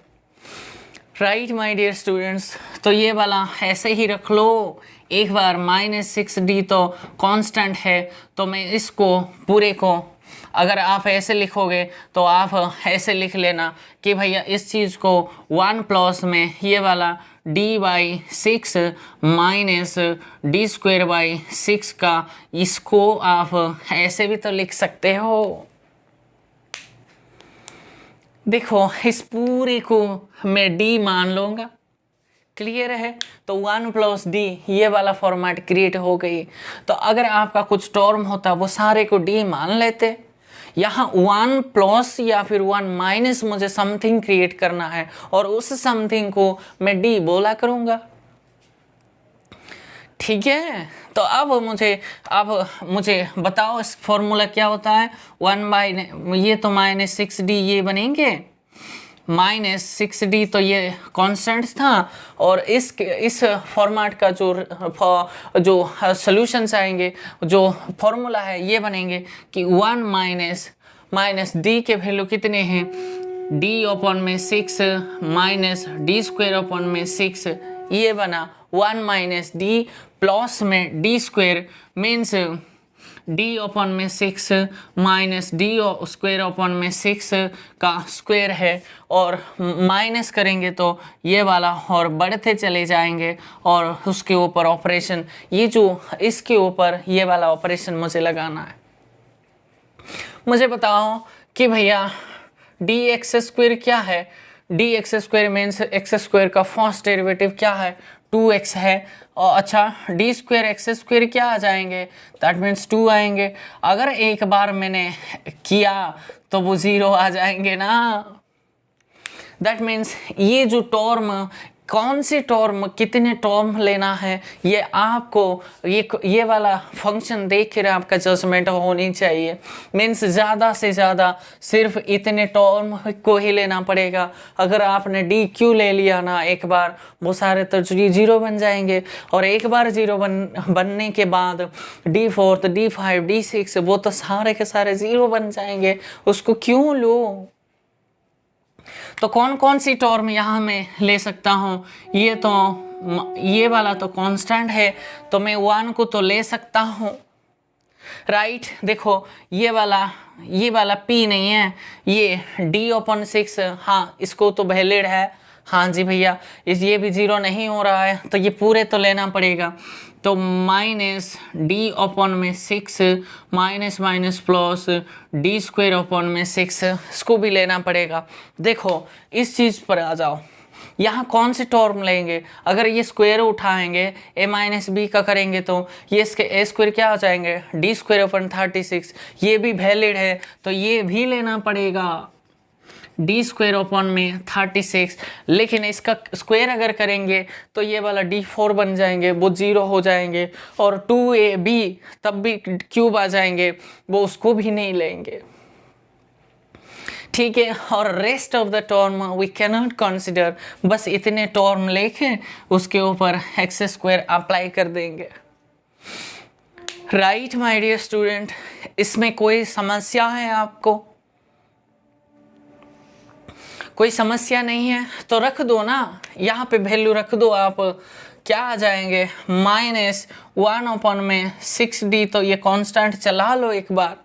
Right my dear students, तो ये वाला ऐसे ही रख लो एक बार। -6d तो कांस्टेंट है, तो मैं इसको पूरे को अगर आप ऐसे लिखोगे तो आप ऐसे लिख लेना कि भैया इस चीज़ को 1 प्लस में ये वाला d/6 minus d square by 6 का, इसको आप ऐसे भी तो लिख सकते हो। देखो इस पूरे को मैं d मान लूँगा। क्लियर है? तो 1 प्लस डी ये वाला फॉर्मेट क्रिएट हो गई। तो अगर आपका कुछ टर्म होता वो सारे को d मान लेते। यहाँ 1 प्लस या फिर 1 माइनस मुझे समथिंग क्रिएट करना है और उस समथिंग को मैं d बोला करूँगा। ठीक है, तो अब मुझे बताओ इस फॉर्मूला क्या होता है? 1 बाई ये तो -6d ये बनेंगे, -6d तो ये कांस्टेंट था, और इस फॉर्मेट का जो सॉल्यूशंस आएंगे, जो फॉर्मूला है ये बनेंगे कि 1 माइनस d के वैल्यू कितने हैं? d अपॉन में 6 माइनस डी स्क्वायर अपॉन में 6 ये बना 1 माइनस डी प्लस में D square means d upon में 6 माइनस डी स्क्वायर अपॉन में 6 का स्क्वायर है, और माइनस करेंगे तो ये वाला और बढ़ते चले जाएंगे, और उसके ऊपर ऑपरेशन ये जो इसके ऊपर ये वाला ऑपरेशन मुझे लगाना है। मुझे बताओ कि भैया डी एक्स स्क्वायर क्या है? D x square means x square का फर्स्ट डेरिवेटिव क्या है? 2x है। और अच्छा, डी स्क्वायर एक्स स्क्वायर क्या आ जाएंगे? दैट मीन्स 2 आएंगे। अगर एक बार मैंने किया तो वो 0 आ जाएंगे ना। दैट मीन्स ये जो टर्म कौन सी टर्म कितने टर्म लेना है ये आपको ये वाला फंक्शन देख कर आपका जजमेंट होनी चाहिए। मीन्स ज़्यादा से ज़्यादा सिर्फ इतने टर्म को ही लेना पड़ेगा। अगर आपने डी क्यू ले लिया ना एक बार, वो सारे तो जीरो बन जाएंगे, और एक बार जीरो बनने के बाद D4 D5 D6 वो तो सारे के सारे जीरो बन जाएंगे। उसको क्यों लो? तो कौन कौन सी टर्म यहाँ मैं ले सकता हूँ? ये वाला तो कांस्टेंट है, तो मैं 1 को तो ले सकता हूँ, राइट। देखो ये वाला P नहीं है, ये D/6, हाँ इसको तो वैलिड है। हाँ जी भैया, ये भी जीरो नहीं हो रहा है, तो ये पूरे तो लेना पड़ेगा। तो -D/6 minus minus plus D²/6 इसको भी लेना पड़ेगा। देखो इस चीज़ पर आ जाओ, यहाँ कौन से टर्म लेंगे? अगर ये स्क्वायर उठाएंगे a-b का करेंगे तो ये इसके a² क्या आ जाएंगे? D²/36। ये भी वैलिड है, तो ये भी लेना पड़ेगा D²/36। लेकिन इसका स्क्वायर अगर करेंगे तो ये वाला D4 बन जाएंगे, वो जीरो हो जाएंगे, और 2ab तब भी क्यूब आ जाएंगे, वो उसको भी नहीं लेंगे, ठीक है। और rest of the term we can not consider, बस इतने टर्म लेके उसके ऊपर x² अप्लाई कर देंगे, राइट माय डियर स्टूडेंट। इसमें कोई समस्या है आपको? कोई समस्या नहीं है तो रख दो ना, यहाँ पे वैल्यू रख दो आप। क्या आ जाएंगे? -1/6D, तो ये कांस्टेंट चला लो एक बार,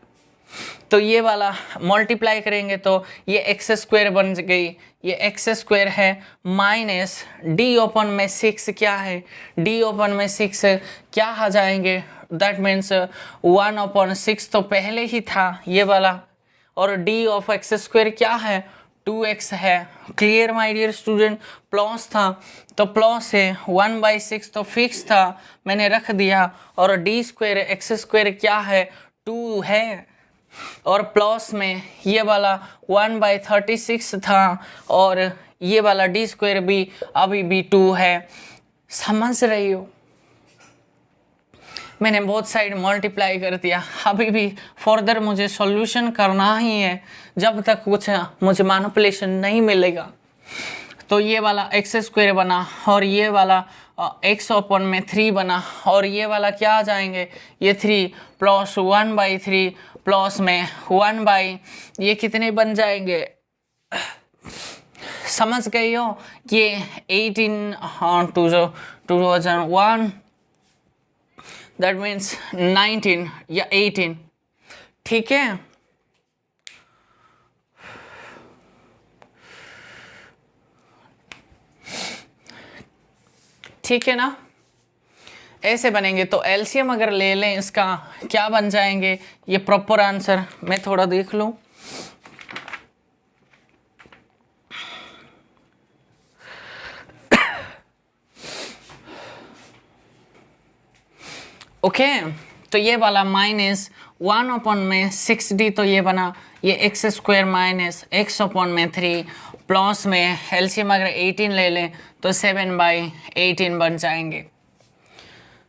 तो ये वाला मल्टीप्लाई करेंगे तो ये x² बन गई, ये x² है, माइनस D/6 क्या है? D/6 क्या आ जाएंगे? दैट मीन्स 1/6 तो पहले ही था ये वाला, और D/x² क्या है? 2x है। Clear my dear student? Plus था तो प्लस है, 1/6 तो फिक्स था, मैंने रख दिया, और D² x² क्या है? 2 है, और प्लस में ये वाला 1/36 था, और ये वाला D² भी अभी भी 2 है। समझ रही हो? मैंने बोथ साइड मल्टीप्लाई कर दिया, अभी भी फर्दर मुझे सॉल्यूशन करना ही है जब तक कुछ मुझे मैनिपुलेशन नहीं मिलेगा। तो ये वाला x² बना, और ये वाला x/3 बना, और ये वाला क्या आ जाएंगे? ये 3 प्लस 1/3 प्लस में 1/ ये कितने बन जाएंगे? समझ गई हो? ये 2001 दैट मीन्स 19 या 18, ठीक है। ठीक है ना, ऐसे बनेंगे। तो एलसीएम अगर ले लें इसका क्या बन जाएंगे? ये प्रॉपर आंसर मैं थोड़ा देख लूं। ओके, तो ये वाला -1/6D, तो ये बना, ये x² माइनस x/3 प्लस में एलसीएम अगर 18 ले लें तो 7/18 बन जाएंगे।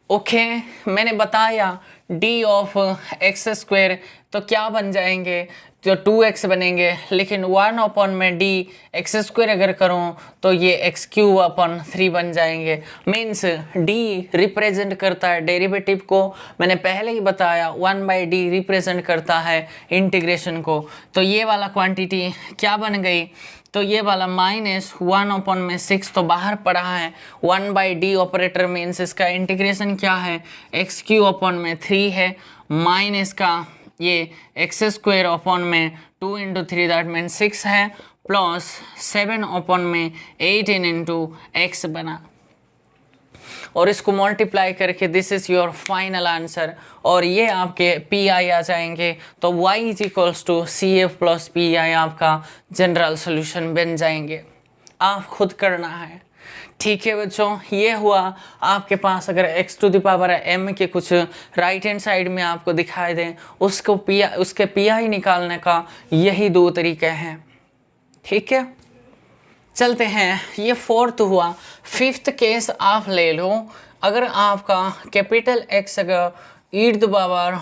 ओके, मैंने बताया D/x² तो क्या बन जाएंगे? तो 2x बनेंगे, लेकिन 1/D(x² अगर करूँ तो ये x³ बन जाएंगे। मीन्स D रिप्रेजेंट करता है डेरिवेटिव को, मैंने पहले ही बताया 1/D रिप्रेजेंट करता है इंटीग्रेशन को। तो ये वाला क्वांटिटी क्या बन गई? तो ये वाला -1/6 तो बाहर पड़ा है, 1/D ऑपरेटर मीन्स इसका इंटीग्रेशन क्या है? x³ है, माइनस का ये x² 2 × 3 दैट मीन 6 है, प्लस 7/18 × x बना, और इसको मल्टीप्लाई करके this is your final answer, और ये आपके PI आ जाएंगे। तो y = CF + PI आपका जनरल सोल्यूशन बन जाएंगे। आप खुद करना है, ठीक है बच्चों। ये हुआ आपके पास, अगर x⁻m के कुछ राइट हैंड साइड में आपको दिखाई दें, उसके PI निकालने का यही 2 तरीके हैं, ठीक है। चलते हैं, ये फोर्थ हुआ। फिफ्थ केस आप ले लो, अगर आपका कैपिटल एक्स अगर ईड पावर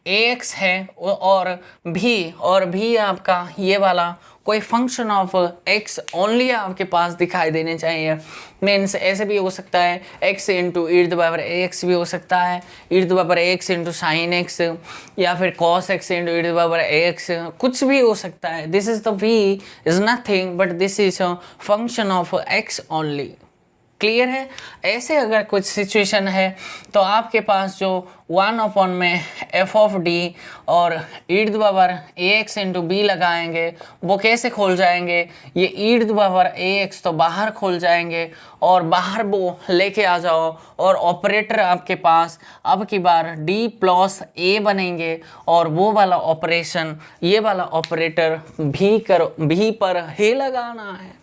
ax है और भी आपका ये वाला कोई फंक्शन ऑफ x ओनली आपके पास दिखाई देने चाहिए। मीन्स ऐसे भी हो सकता है x into e to power ax भी हो सकता है, e to power ax into sine X, या फिर cos x into e to power ax, कुछ भी हो सकता है। This is the v is nothing but this is a function of x only. Clear है? ऐसे अगर कुछ सिचुएशन है तो आपके पास जो 1 में एफ ऑफ डी और ईड पावर ए एक्स इंटू बी लगाएंगे वो कैसे खोल जाएंगे, ये ईड पावर ए एक्स तो बाहर खोल जाएंगे और बाहर वो लेके आ जाओ और ऑपरेटर आपके पास अब की बार डी प्लस ए बनेंगे और वो वाला ऑपरेशन ये वाला ऑपरेटर भी पर ही लगाना है।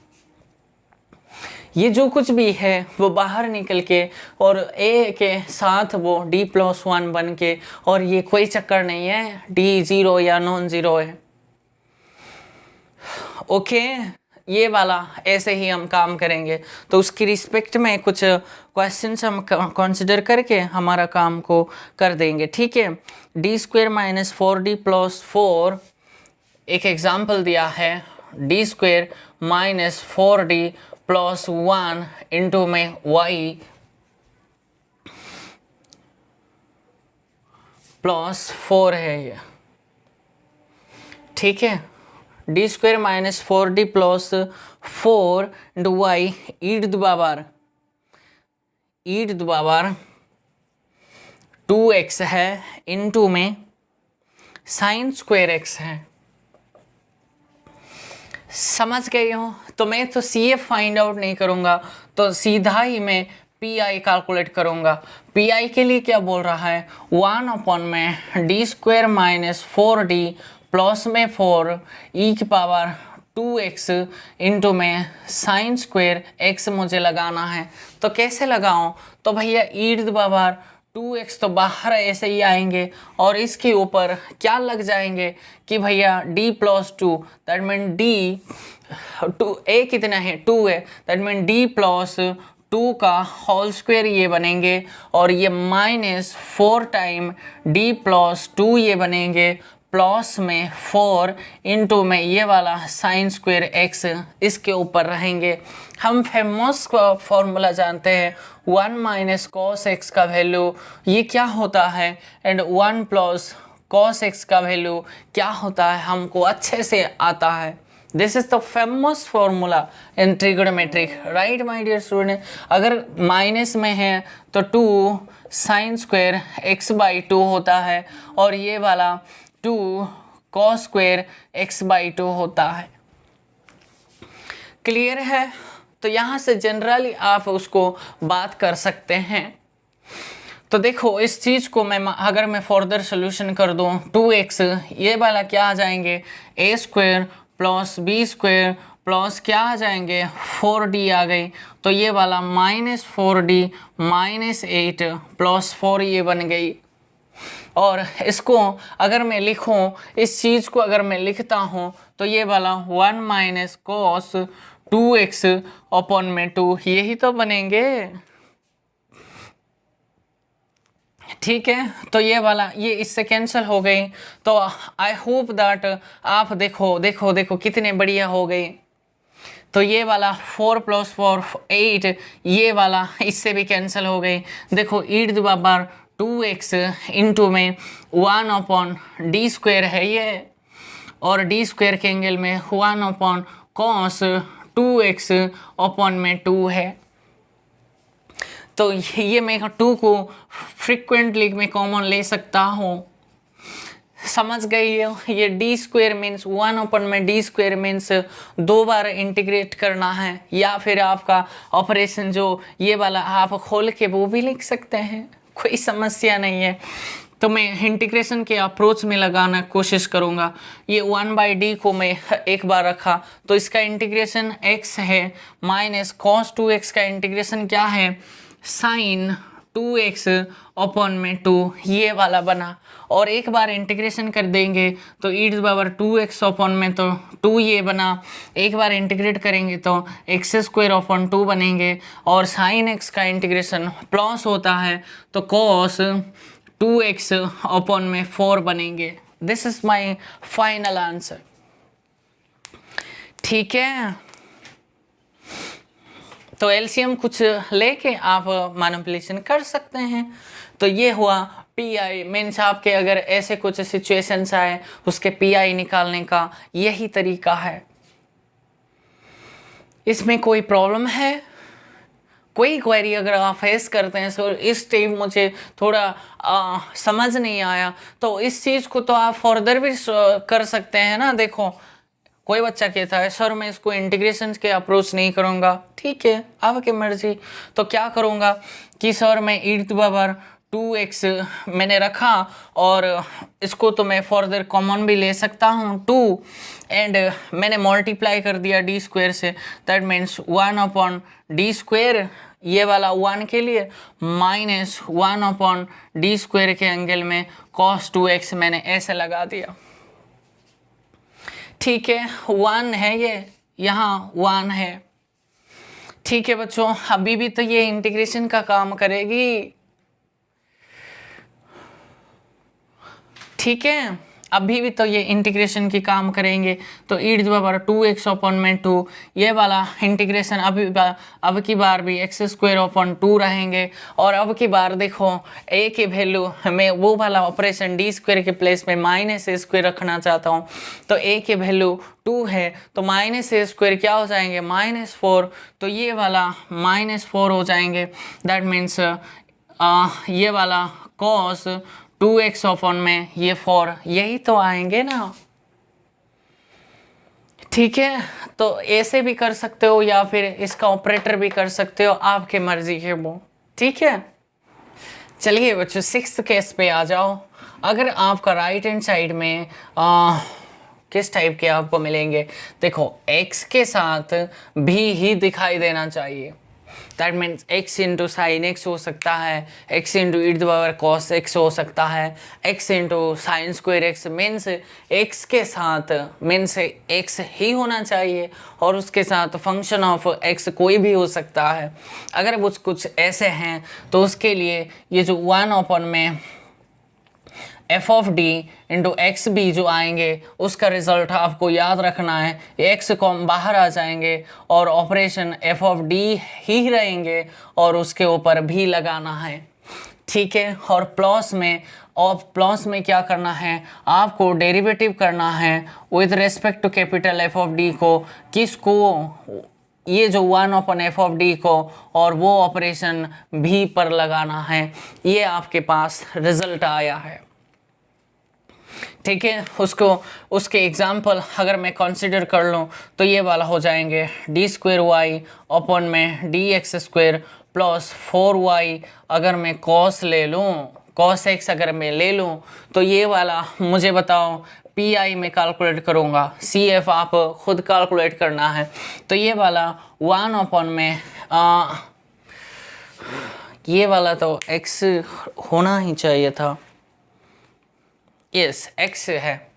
ये जो कुछ भी है वो बाहर निकल के और a के साथ वो d+1 बन के, और ये कोई चक्कर नहीं है d 0 या नॉन ज़ीरो है। ओके, ये वाला ऐसे ही हम काम करेंगे। तो उसकी रिस्पेक्ट में कुछ क्वेश्चंस हम कंसिडर करके हमारा काम को कर देंगे। ठीक है, d² - 4d + 4 एक एग्जाम्पल दिया है, d² - 4d + 1 इंटू में y +4 है ये। ठीक है, d² - 4d + 4 into y ईड power 2x है इंटू में sin² x है। समझ गए हो? तो मैं तो CF फाइंड आउट नहीं करूंगा, तो सीधा ही मैं PI कैलकुलेट करूंगा। PI के लिए क्या बोल रहा है, 1 में d² - 4d प्लस में 4 e की पावर 2x इंटू में sin² x मुझे लगाना है। तो कैसे लगाऊं? तो भैया ईड पावर 2x तो बाहर ऐसे ही आएंगे और इसके ऊपर क्या लग जाएंगे कि भैया d+2 दैट मीन a कितना है 2 है, दैट मीन d+2 का होल स्क्वायर ये बनेंगे और ये -4 टाइम d+2 ये बनेंगे प्लस में 4 इंटू में ये वाला sin² x इसके ऊपर रहेंगे। हम फेमस फॉर्मूला जानते हैं 1 - cos x का वैल्यू ये क्या होता है एंड 1 + cos x का वैल्यू क्या होता है हमको अच्छे से आता है। This is the famous formula in trigonometric, right my dear student. अगर माइनस में है तो 2 sin² x/2 होता है और ये वाला 2 cos² x/2 होता है। क्लियर है? तो यहाँ से जनरली आप उसको बात कर सकते हैं। तो देखो इस चीज़ को अगर मैं फर्दर सोल्यूशन कर दूँ 2x ये वाला क्या आ जाएंगे a² + b² प्लस क्या आ जाएंगे 4d आ गई, तो ये वाला -4d - 8 + 4 ये बन गई। और इसको अगर मैं लिखूं, इस चीज़ को अगर मैं लिखता हूं तो ये वाला 1 - cos 2x / 2 यही तो बनेंगे। ठीक है, तो ये वाला ये इससे कैंसिल हो गई। तो आई होप दैट आप देखो कितने बढ़िया हो गई। तो ये वाला 4 + 4 8 ये वाला इससे भी कैंसिल हो गई। देखो ईड पावर 2x इंटू में 1/d² है ये और d² के एंगल में 1/cos 2x / 2 है। तो ये मैं 2 को फ्रिक्वेंटली मैं कॉमन ले सकता हूँ। समझ गई हो? ये d² मीन्स 1 में d² मीन्स 2 बार इंटीग्रेट करना है, या फिर आपका ऑपरेशन जो ये वाला आप खोल के वो भी लिख सकते हैं, कोई समस्या नहीं है। तो मैं इंटीग्रेशन के अप्रोच में लगाना कोशिश करूँगा। ये 1/d को मैं एक बार रखा तो इसका इंटीग्रेशन x है, -cos 2x का इंटीग्रेशन क्या है sin 2x अपॉन में 2 ये वाला बना। और एक बार इंटीग्रेशन कर देंगे तो e⁻2x अपॉन में तो 2 ये बना। एक बार इंटीग्रेट करेंगे तो x² अपॉन 2 बनेंगे। और sin x का इंटीग्रेशन प्लस होता है तो cos 2x अपॉन में 4 बनेंगे। This is my final answer. ठीक है, तो एलसीएम कुछ लेके आप मैनिपुलेशन कर सकते हैं। तो ये हुआ पीआई, मीन्स आपके अगर ऐसे कुछ सिचुएशंस आए उसके पीआई निकालने का यही तरीका है। इसमें कोई प्रॉब्लम है? कोई क्वेरी अगर आप फेस करते हैं सर इस टाइम मुझे थोड़ा समझ नहीं आया, तो इस चीज़ को तो आप फर्दर भी कर सकते हैं ना। देखो कोई बच्चा कहता है सर मैं इसको इंटीग्रेशन के अप्रोच नहीं करूँगा, ठीक है आपकी मर्जी। तो क्या करूँगा कि सर मैं e⁻2x मैंने रखा और इसको तो मैं फर्दर कॉमन भी ले सकता हूँ 2 एंड मैंने मल्टीप्लाई कर दिया d² से, दैट मीन्स 1/d², ये वाला 1 के लिए माइनस 1/d² के एंगल में cos 2x मैंने ऐसे लगा दिया। ठीक है 1 है, ये यहाँ 1 है। ठीक है बच्चों, अभी भी तो ये इंटीग्रेशन का काम करेगी। ठीक है, अभी भी तो ये इंटीग्रेशन की काम करेंगे। तो e⁻2x अपॉन में 2 ये वाला इंटीग्रेशन अब की बार भी x² अपॉन 2 रहेंगे। और अब की बार देखो a की वैल्यू मैं वो वाला ऑपरेशन d² के प्लेस में -a² रखना चाहता हूँ। तो a की वैल्यू 2 है तो -a² क्या हो जाएंगे -4, तो ये वाला -4 हो जाएंगे। दैट मीन्स ये वाला cos 2x अपॉन में ये 4 यही तो आएंगे ना। ठीक है, तो ऐसे भी कर सकते हो या फिर इसका ऑपरेटर भी कर सकते हो, आपके मर्जी है वो। ठीक है, चलिए बच्चों 6th केस पे आ जाओ। अगर आपका राइट हैंड साइड में किस टाइप के आपको मिलेंगे, देखो x के साथ भी ही दिखाई देना चाहिए। That means x into sine x हो सकता है, x इंटू e⁻cos x हो सकता है, x into sine square x means x के साथ मीन्स x ही होना चाहिए और उसके साथ फंक्शन ऑफ x कोई भी हो सकता है। अगर वो कुछ ऐसे हैं तो उसके लिए ये जो 1 अपॉन में f of d into x भी जो आएंगे उसका रिजल्ट आपको याद रखना है, x को हम बाहर आ जाएंगे और ऑपरेशन f ऑफ d ही रहेंगे और उसके ऊपर भी लगाना है। ठीक है, और प्लस में क्या करना है, आपको डेरिवेटिव करना है with respect to capital f of d को, किसको, ये जो 1 अपॉन f ऑफ d को, और वो ऑपरेशन भी पर लगाना है। ये आपके पास रिजल्ट आया है। ठीक है, उसके एग्जाम्पल अगर मैं कंसिडर कर लूँ तो ये वाला हो जाएंगे d² अपॉन में dx² प्लस 4y। अगर मैं cos ले लूँ, cos x अगर मैं ले लूँ तो ये वाला मुझे बताओ पी में कैलकुलेट करूँगा, CF आप खुद कैलकुलेट करना है। तो ये वाला 1 अपॉन में ये वाला तो x होना ही चाहिए था, यस x है,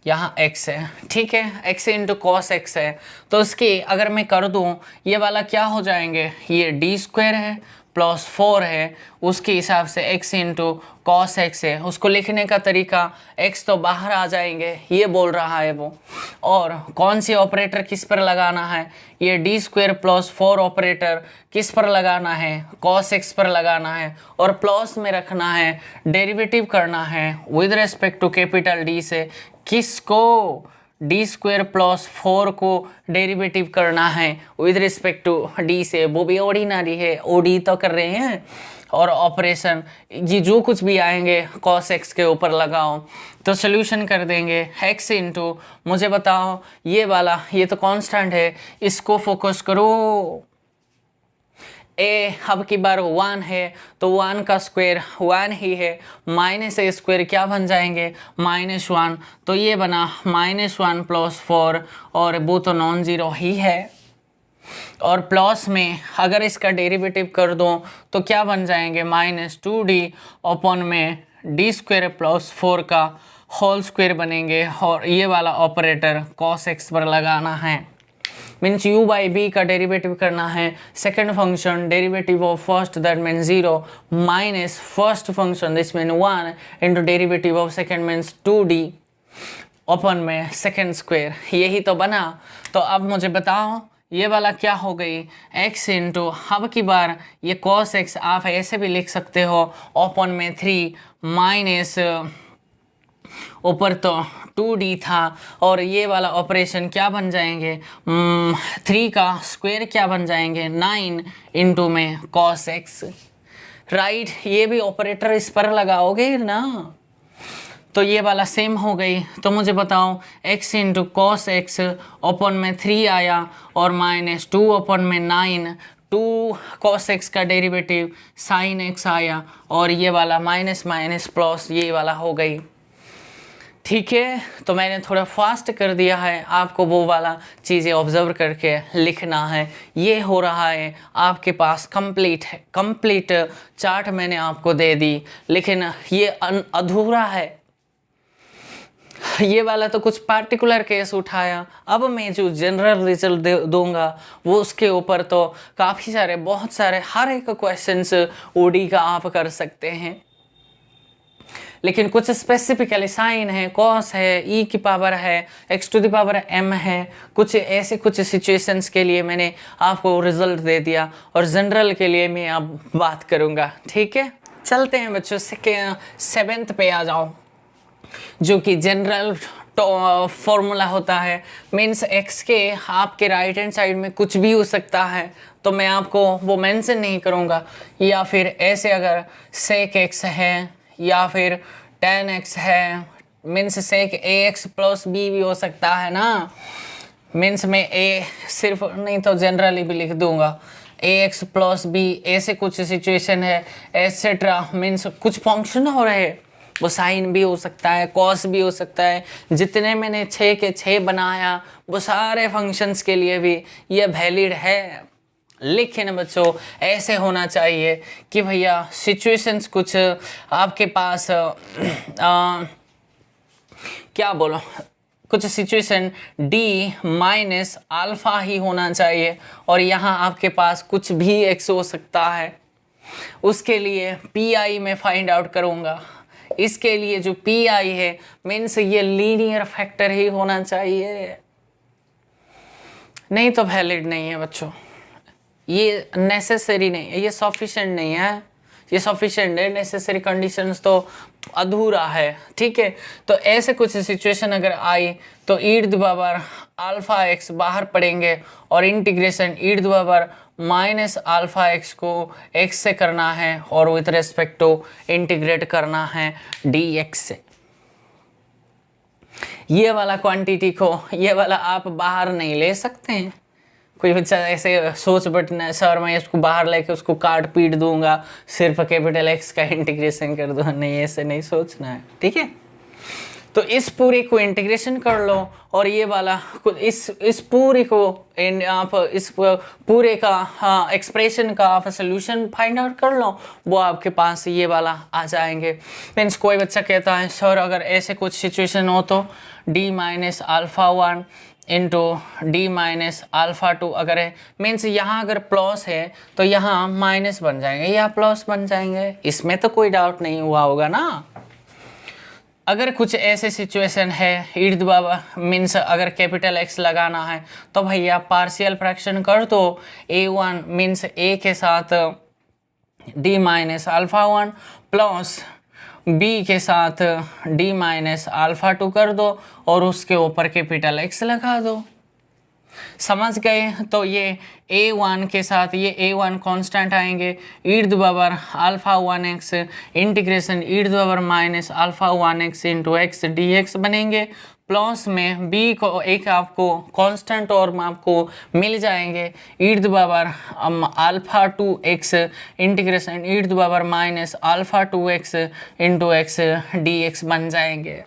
यहाँ x है। ठीक है, x इंटू कॉस एक्स है तो उसकी अगर मैं कर दूँ ये वाला क्या हो जाएंगे, ये d² है प्लस 4 है, उसके हिसाब से x इंटू कॉस एक्स है। उसको लिखने का तरीका x तो बाहर आ जाएंगे ये बोल रहा है वो, और कौन सी ऑपरेटर किस पर लगाना है, ये d² प्लस 4 ऑपरेटर किस पर लगाना है, cos x पर लगाना है और प्लस में रखना है, डेरिवेटिव करना है with respect to capital D से, किसको, d² प्लस 4 को डेरिवेटिव करना है विद रिस्पेक्ट टू d से, वो भी ऑर्डिनरी है, OD तो कर रहे हैं। और ऑपरेशन ये जो कुछ भी आएंगे cos x के ऊपर लगाओ तो सोल्यूशन कर देंगे x इंटू, मुझे बताओ ये वाला ये तो कांस्टेंट है, इसको फोकस करो, a अब की बार 1 है तो 1 का स्क्वायर 1 ही है, -a² क्या बन जाएंगे -1, तो ये बना -1 प्लस 4 और वो तो नॉन ज़ीरो ही है। और प्लस में अगर इसका डेरिवेटिव कर दो तो क्या बन जाएंगे, -2d अपॉन में डी स्क्वायर प्लस 4 का होल स्क्वायर बनेंगे। और ये वाला ऑपरेटर cos x पर लगाना है, मीन्स u बाई बी का डेरिवेटिव करना है। Second function derivative of first that mean 0 minus first function this mean 1 into derivative of second means 2d open में सेकंड स्क्वायर, यही तो बना। तो अब मुझे बताओ ये वाला क्या हो गई, x इंटू, अब की बार ये cos x आप ऐसे भी लिख सकते हो ओपन में 3 माइनस ऊपर तो 2d था, और ये वाला ऑपरेशन क्या बन जाएंगे, 3 का स्क्वायर क्या बन जाएंगे 9 इंटू में cos x, राइट। ये भी ऑपरेटर इस पर लगाओगे ना, तो ये वाला सेम हो गई। तो मुझे बताओ x into cos x open में 3 आया और -2 ओपन में 9, 2 cos x का डेरिवेटिव sin x आया, और ये वाला माइनस माइनस प्लस ये वाला हो गई। ठीक है, तो मैंने थोड़ा फास्ट कर दिया है, आपको वो वाला चीज़ें ऑब्जर्व करके लिखना है। ये हो रहा है आपके पास कंप्लीट है, कंप्लीट चार्ट मैंने आपको दे दी, लेकिन ये अधूरा है। ये वाला तो कुछ पार्टिकुलर केस उठाया, अब मैं जो जनरल रिजल्ट दूंगा वो उसके ऊपर तो काफ़ी सारे बहुत सारे हर एक क्वेश्चंस ओडी का आप कर सकते हैं, लेकिन कुछ स्पेसिफिकली साइन है, कॉस है, ई की पावर है, x to the power m है, कुछ ऐसे कुछ सिचुएशंस के लिए मैंने आपको रिजल्ट दे दिया, और जनरल के लिए मैं अब बात करूँगा। ठीक है, चलते हैं बच्चों, 7th पे आ जाओ, जो कि जनरल फॉर्मूला होता है। मीन्स एक्स के आपके राइट हैंड साइड में कुछ भी हो सकता है, तो मैं आपको वो मेंशन नहीं करूँगा, या फिर ऐसे अगर सेक एक्स है या फिर tan x है, मीन्स सेक ax प्लस b भी हो सकता है ना, मीन्स मैं a सिर्फ नहीं तो जनरली भी लिख दूंगा ax प्लस b, ऐसे कुछ सिचुएशन है एट्सेट्रा। मीन्स कुछ फंक्शन हो रहे, वो साइन भी हो सकता है, कॉस भी हो सकता है। जितने मैंने 6 के 6 बनाया वो सारे फंक्शंस के लिए भी ये वैलिड है, लेकिन बच्चों ऐसे होना चाहिए कि भैया सिचुएशंस कुछ आपके पास क्या बोलो, कुछ सिचुएशन d माइनस अल्फ़ा ही होना चाहिए, और यहाँ आपके पास कुछ भी x हो सकता है। उसके लिए pi में फाइंड आउट करूँगा, इसके लिए जो pi है मीन्स ये लीनियर फैक्टर ही होना चाहिए, नहीं तो वैलिड नहीं है बच्चों। ये नेसेसरी नहीं है, ये सफिशिएंट नहीं है, ये सफिशिएंट है, नेसेसरी कंडीशंस तो अधूरा है। ठीक है, तो ऐसे कुछ सिचुएशन अगर आई तो e⁻∝x बाहर पड़ेंगे, और इंटीग्रेशन e⁻∝x को x से करना है, और विथ रेस्पेक्ट टू इंटीग्रेट करना है dx से। ये वाला क्वांटिटी को ये वाला आप बाहर नहीं ले सकते हैं। कोई बच्चा ऐसे सोच बैठना है सर मैं इसको बाहर लेके उसको काट पीट दूंगा, सिर्फ कैपिटल एक्स का इंटीग्रेशन कर दूंगा, नहीं ऐसे नहीं सोचना है। ठीक है, तो इस पूरे को इंटीग्रेशन कर लो, और ये वाला इस पूरे को आप इस पूरे का एक्सप्रेशन का आप सोल्यूशन फाइंड आउट कर लो, वो आपके पास ये वाला आ जाएंगे। मीन्स कोई बच्चा कहता है सर अगर ऐसे कुछ सिचुएशन हो तो d-α1 इंटू d-α2 अगर है, मीन्स यहाँ अगर प्लस है तो यहाँ माइनस बन जाएंगे या प्लस बन जाएंगे, इसमें तो कोई डाउट नहीं हुआ होगा ना। अगर कुछ ऐसे सिचुएशन है मीन्स अगर कैपिटल एक्स लगाना है तो भैया पार्शियल फ्रैक्शन कर दो, a1 मीन्स a के साथ d-α1 प्लस b के साथ d-α2 कर दो, और उसके ऊपर कैपिटल एक्स लगा दो। समझ गए? तो ये a1 के साथ ये a1 कांस्टेंट आएंगे, e⁻∝1x integration e⁻∝1x into x dx बनेंगे, प्लस में b को एक आपको कांस्टेंट और आपको मिल जाएंगे e⁻∝2x integration e⁻∝2x into x dx बन जाएंगे।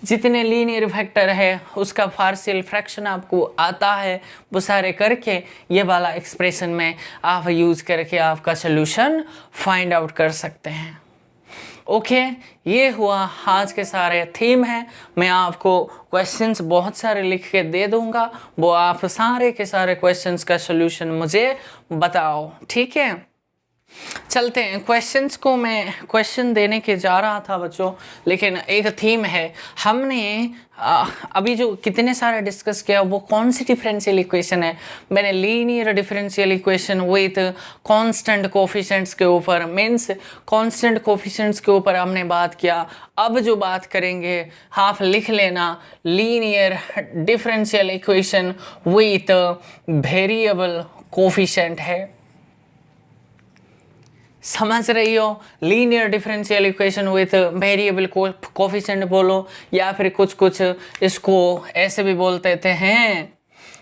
जितने लीनियर वेक्टर है उसका पार्शियल फ्रैक्शन आपको आता है, वो सारे करके ये वाला एक्सप्रेशन में आप यूज़ करके आपका सोल्यूशन फाइंड आउट कर सकते हैं। ओके, ये हुआ आज के सारे थीम है। मैं आपको क्वेश्चंस बहुत सारे लिख के दे दूंगा, वो आप सारे के सारे क्वेश्चंस का सोल्यूशन मुझे बताओ, ठीक है। चलते हैं क्वेश्चंस को। मैं क्वेश्चन देने के जा रहा था बच्चों, लेकिन एक थीम है। हमने अभी जो कितने सारे डिस्कस किया वो कौन सी डिफरेंशियल इक्वेशन है। मैंने linear differential equation with constant coefficients के ऊपर, मीन्स कांस्टेंट कोफिशिएंट्स के ऊपर हमने बात किया। अब जो बात करेंगे आप लिख लेना, linear differential equation with variable coefficient है। समझ रही हो, linear differential equation with variable coefficient बोलो, या फिर कुछ इसको ऐसे भी बोलते थे हैं,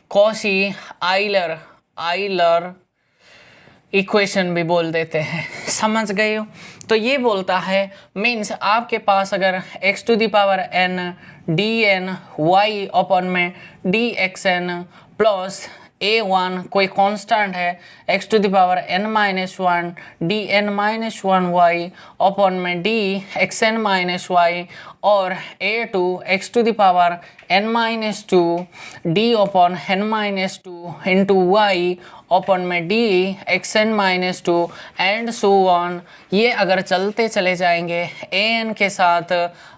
कॉशी आइलर इक्वेशन भी बोल देते हैं। समझ गए हो। तो ये बोलता है, मीन्स आपके पास अगर x⁴n dn y अपॉन में dxn प्लस a1 कोई कांस्टेंट है, x⁴n - 1 dn - 1 y अपॉन में dxn - y, और a2 x⁴n - 2 d upon n - 2 into y upon में dxn - 2 एंड सो ऑन। ये अगर चलते चले जाएंगे an के साथ,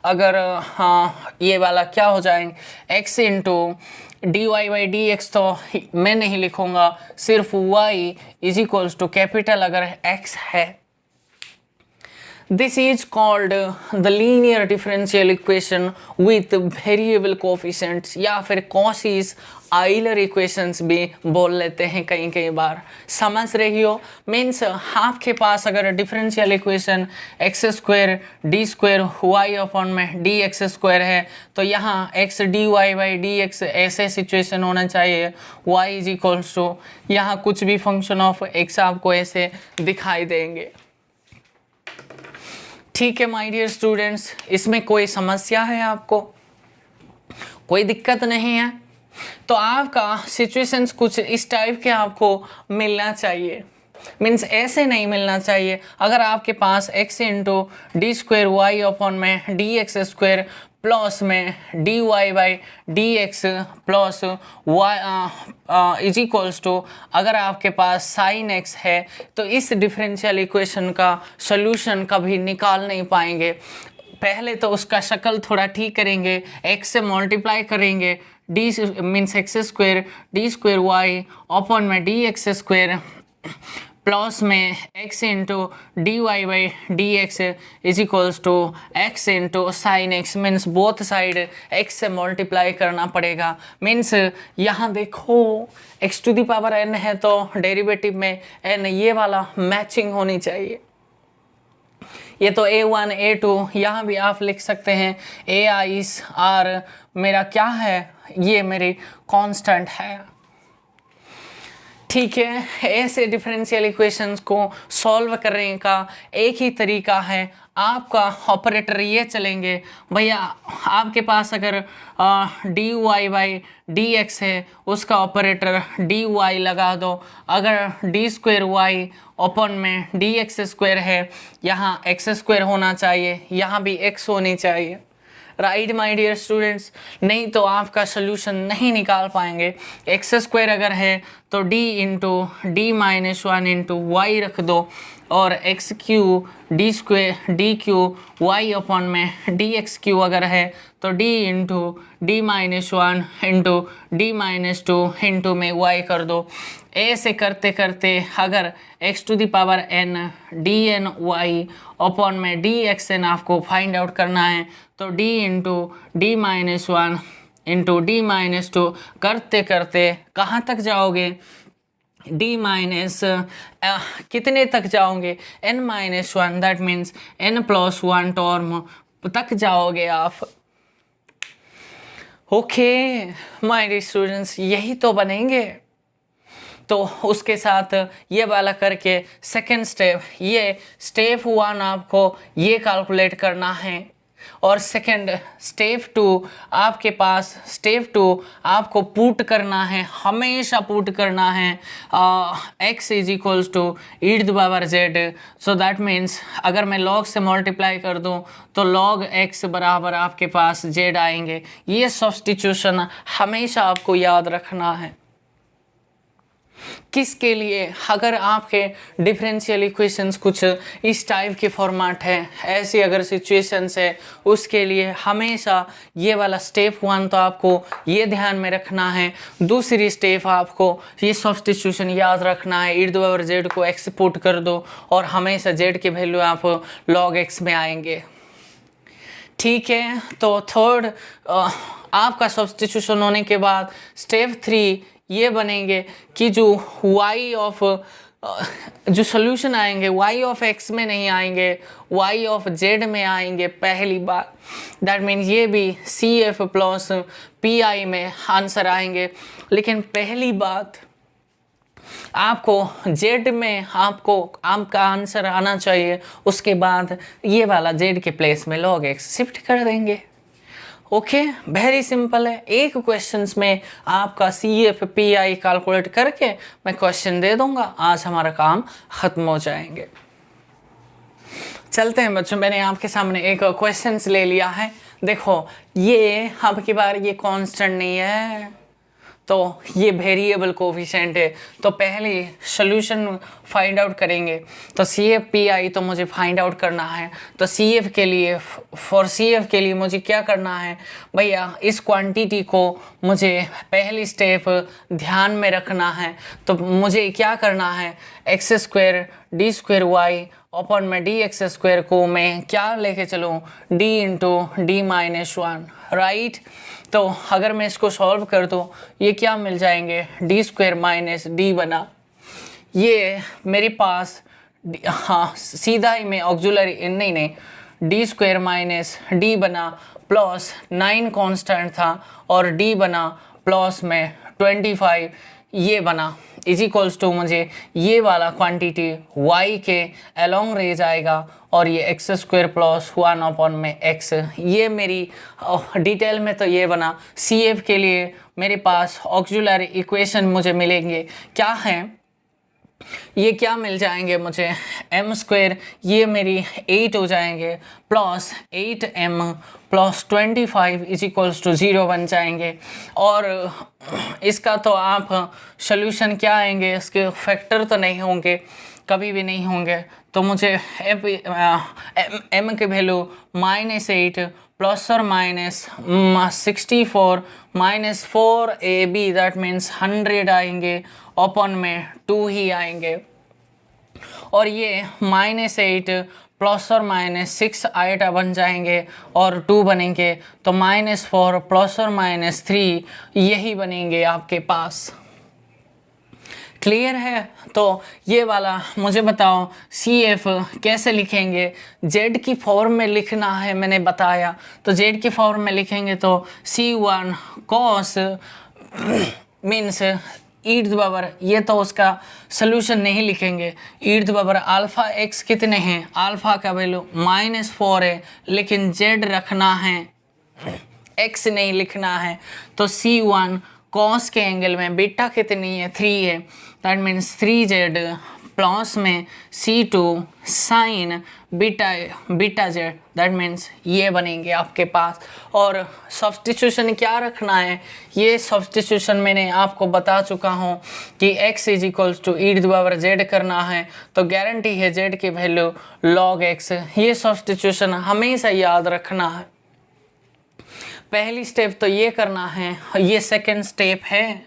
अगर ये वाला क्या हो जाएंगे, x इंटू dy/dx तो मैं नहीं लिखूंगा, सिर्फ y is equals to capital अगर x है। This is called the linear differential equation with variable coefficients, या फिर Cauchy's Euler equations भी बोल लेते हैं कई बार। समझ रही हो, मीन्स आपके पास अगर differential equation x² d² y upon में dx² है, तो यहाँ x dy/dx ऐसे सिचुएशन होना चाहिए, y इज इक्वल्स टू यहाँ कुछ भी फंक्शन ऑफ x आपको ऐसे दिखाई देंगे। ठीक है माय डियर स्टूडेंट्स, इसमें कोई समस्या है आपको, कोई दिक्कत नहीं है। तो आपका सिचुएशंस कुछ इस टाइप के आपको मिलना चाहिए, मीन्स ऐसे नहीं मिलना चाहिए। अगर आपके पास x into d² y upon में dx² प्लस में dy/dx plus y is equals to, अगर आपके पास साइन x है, तो इस डिफरेंशियल इक्वेशन का सोल्यूशन कभी निकाल नहीं पाएंगे। पहले तो उसका शक्ल थोड़ा ठीक करेंगे, x से मल्टीप्लाई करेंगे, d means x² d² y upon में dx² प्लस में x into dy/dx is equals to x into sine x, means both side x से मल्टीप्लाई करना पड़ेगा। मीन्स यहाँ देखो x⁴n है तो डेरिवेटिव में n ये वाला मैचिंग होनी चाहिए। ये तो a1 a2, यहाँ भी आप लिख सकते हैं a r मेरा क्या है, ये मेरी कांस्टेंट है। ठीक है, ऐसे डिफरेंशियल इक्वेशंस को सॉल्व करने का एक ही तरीका है, आपका ऑपरेटर ये चलेंगे भैया। आपके पास अगर dy/dx है, उसका ऑपरेटर dy लगा दो। अगर d² y अपॉन में dx² है, यहाँ x² होना चाहिए, यहाँ भी x होनी चाहिए। राइट माय डियर स्टूडेंट्स, नहीं तो आपका सोल्यूशन नहीं निकाल पाएंगे। x² अगर है तो d into d-1 into y रख दो, और x³ d² y अपॉन में dx³ अगर है तो d into d-1 into d-2 into में y कर दो। ऐसे करते करते अगर x⁴n dn y अपॉन में dxn आपको फाइंड आउट करना है, तो d into d-1 into d-2 करते करते कहाँ तक जाओगे, कितने तक जाओगे, n-1, that means n+1 term तक जाओगे आप। ओके माय डियर स्टूडेंट्स, यही तो बनेंगे। तो उसके साथ ये वाला करके सेकेंड स्टेप, ये स्टेप 1 आपको ये कैलकुलेट करना है। और सेकंड स्टेप 2 आपके पास, स्टेप 2 आपको पुट करना है, हमेशा पुट करना है x is equals to e to power z। So that means अगर मैं log से मल्टीप्लाई कर दूं तो log x बराबर आपके पास z आएंगे। ये सब्स्टिट्यूशन हमेशा आपको याद रखना है। किसके लिए? अगर आपके डिफरेंशियल इक्वेशंस कुछ इस टाइप के फॉर्मेट है, ऐसी अगर सिचुएशंस है, उसके लिए हमेशा ये वाला स्टेप 1 तो आपको ये ध्यान में रखना है। दूसरी स्टेप आपको ये सब्स्टिट्यूशन याद रखना है, e टू पावर z को x पुट कर दो और हमेशा z के वैल्यू आप log x में आएंगे। ठीक है, तो थर्ड आपका सब्स्टिट्यूशन होने के बाद स्टेप 3 ये बनेंगे कि जो y ऑफ जो सोल्यूशन आएंगे y ऑफ x में नहीं आएंगे, y ऑफ z में आएंगे पहली बार। दैट मीन्स ये भी CF प्लस PI में आंसर आएंगे। लेकिन पहली बात आपको z में आपका आंसर आना चाहिए, उसके बाद ये वाला z के प्लेस में log x शिफ्ट कर देंगे। ओके, वेरी सिंपल है। एक क्वेश्चंस में आपका CF PI कैलकुलेट करके मैं क्वेश्चन दे दूंगा, आज हमारा काम खत्म हो जाएंगे। चलते हैं बच्चों, मैंने आपके सामने एक क्वेश्चंस ले लिया है। देखो ये अब की बार ये कांस्टेंट नहीं है, तो ये वेरिएबल कोफिशिएंट है। तो पहले सोल्यूशन फाइंड आउट करेंगे। तो CF PI तो मुझे फाइंड आउट करना है। तो CF के लिए, फॉर CF के लिए मुझे क्या करना है भैया, इस क्वांटिटी को मुझे पहली स्टेप ध्यान में रखना है। तो मुझे क्या करना है, x square D square Y upon में dx² को मैं क्या लेके चलूँ, d into D minus 1, right. तो अगर मैं इसको सॉल्व कर दूँ ये क्या मिल जाएंगे, d² माइनस डी बना। ये मेरे पास हाँ सीधा ही मैं ऑक्जुलरी नहीं d² माइनस डी बना प्लस 9 कांस्टेंट था और d बना प्लस में 25 ये बना इज इक्वल्स टू मुझे ये वाला क्वांटिटी y के अलोंग रह जाएगा और ये x² प्लस 1 अपॉन में x। ये मेरी डिटेल में तो ये बना। CF के लिए मेरे पास ऑक्जुलरी इक्वेशन मुझे मिलेंगे, क्या हैं ये क्या मिल जाएंगे मुझे, m² ये मेरी 8 हो जाएंगे plus 8m plus 25 is equals to 0 बन जाएंगे। और इसका तो आप सोल्यूशन क्या आएंगे, इसके फैक्टर तो नहीं होंगे, कभी भी नहीं होंगे। तो मुझे m के वैल्यू -8 प्लस और minus 64 minus 4ab that means 100 आएंगे, ओपन में 2 ही आएंगे। और ये -8 प्लस और माइनस 6 आइटा बन जाएंगे और 2 बनेंगे, तो -4 प्लस और माइनस 3 यही बनेंगे आपके पास। क्लियर है? तो ये वाला मुझे बताओ CF कैसे लिखेंगे, Z की फॉर्म में लिखना है मैंने बताया। तो Z की फॉर्म में लिखेंगे तो C1 cos means e to power, ये तो उसका सोल्यूशन नहीं लिखेंगे, e to power alpha x कितने हैं, अल्फ़ा का वैल्यू -4 है, लेकिन Z रखना है, x नहीं लिखना है। तो C1 कॉस के एंगल में बीटा कितनी है, 3 है, दैट मीन्स 3z प्लस में C2 sign beta z, that means ये बनेंगे आपके पास। और सब्स्टिट्यूशन क्या रखना है, ये सब्स्टिट्यूशन मैंने आपको बता चुका हूँ कि x is equals to e to power z करना है, तो गारंटी है z की वैल्यू log x। ये सब्स्टिट्यूशन हमेशा याद रखना है। पहली स्टेप तो ये करना है, ये सेकंड स्टेप है,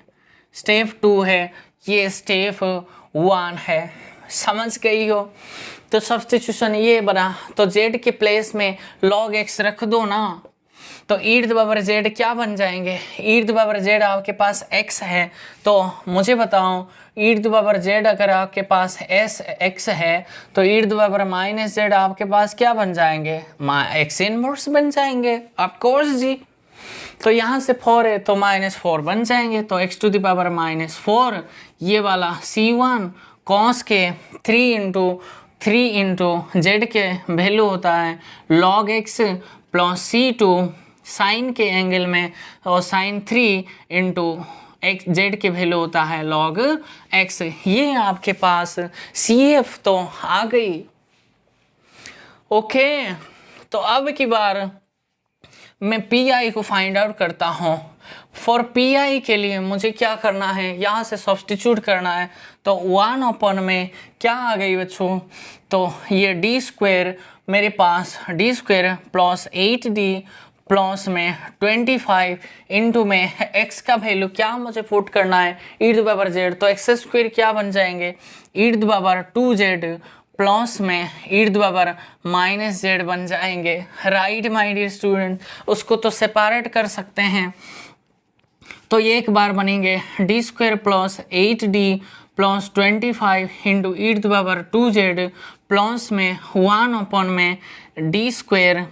स्टेप 2 है, ये स्टेप 1 है, समझ गई हो। तो सब्स्टिट्यूशन ये बना, तो z के प्लेस में log x रख दो ना, तो e टू पावर z क्या बन जाएंगे, e टू पावर z आपके पास x है, तो मुझे बताओ e टू पावर z अगर आपके पास x है तो e to power minus z आपके पास क्या बन जाएंगे, x इनवर्स बन जाएंगे ऑफकोर्स जी। तो यहाँ से 4 है तो -4 बन जाएंगे, तो x टू द पावर -4 ये वाला C1 cos के 3 इंटू z के वैल्यू होता है log x plus C2 sine के एंगल में और साइन 3 इंटू एक्स जेड की वैल्यू होता है log x। ये आपके पास CF तो आ गई। ओके, तो अब की बार मैं PI को फाइंड आउट करता हूँ। फॉर PI के लिए मुझे क्या करना है, यहाँ से सब्स्टिट्यूट करना है। तो 1 में क्या आ गई बच्चों, तो ये d स्क्वायर मेरे पास d square plus 8d plus में 25 इंटू में x का वैल्यू क्या मुझे पुट करना है e टू पावर z। तो x स्क्वायर क्या बन जाएंगे e to power 2z plus में e to power minus z बन जाएंगे। राइट माय डियर स्टूडेंट, उसको तो सेपरेट कर सकते हैं। तो ये एक बार बनेंगे d square plus 8d plus 25 into e to power 2z plus में 1 में d square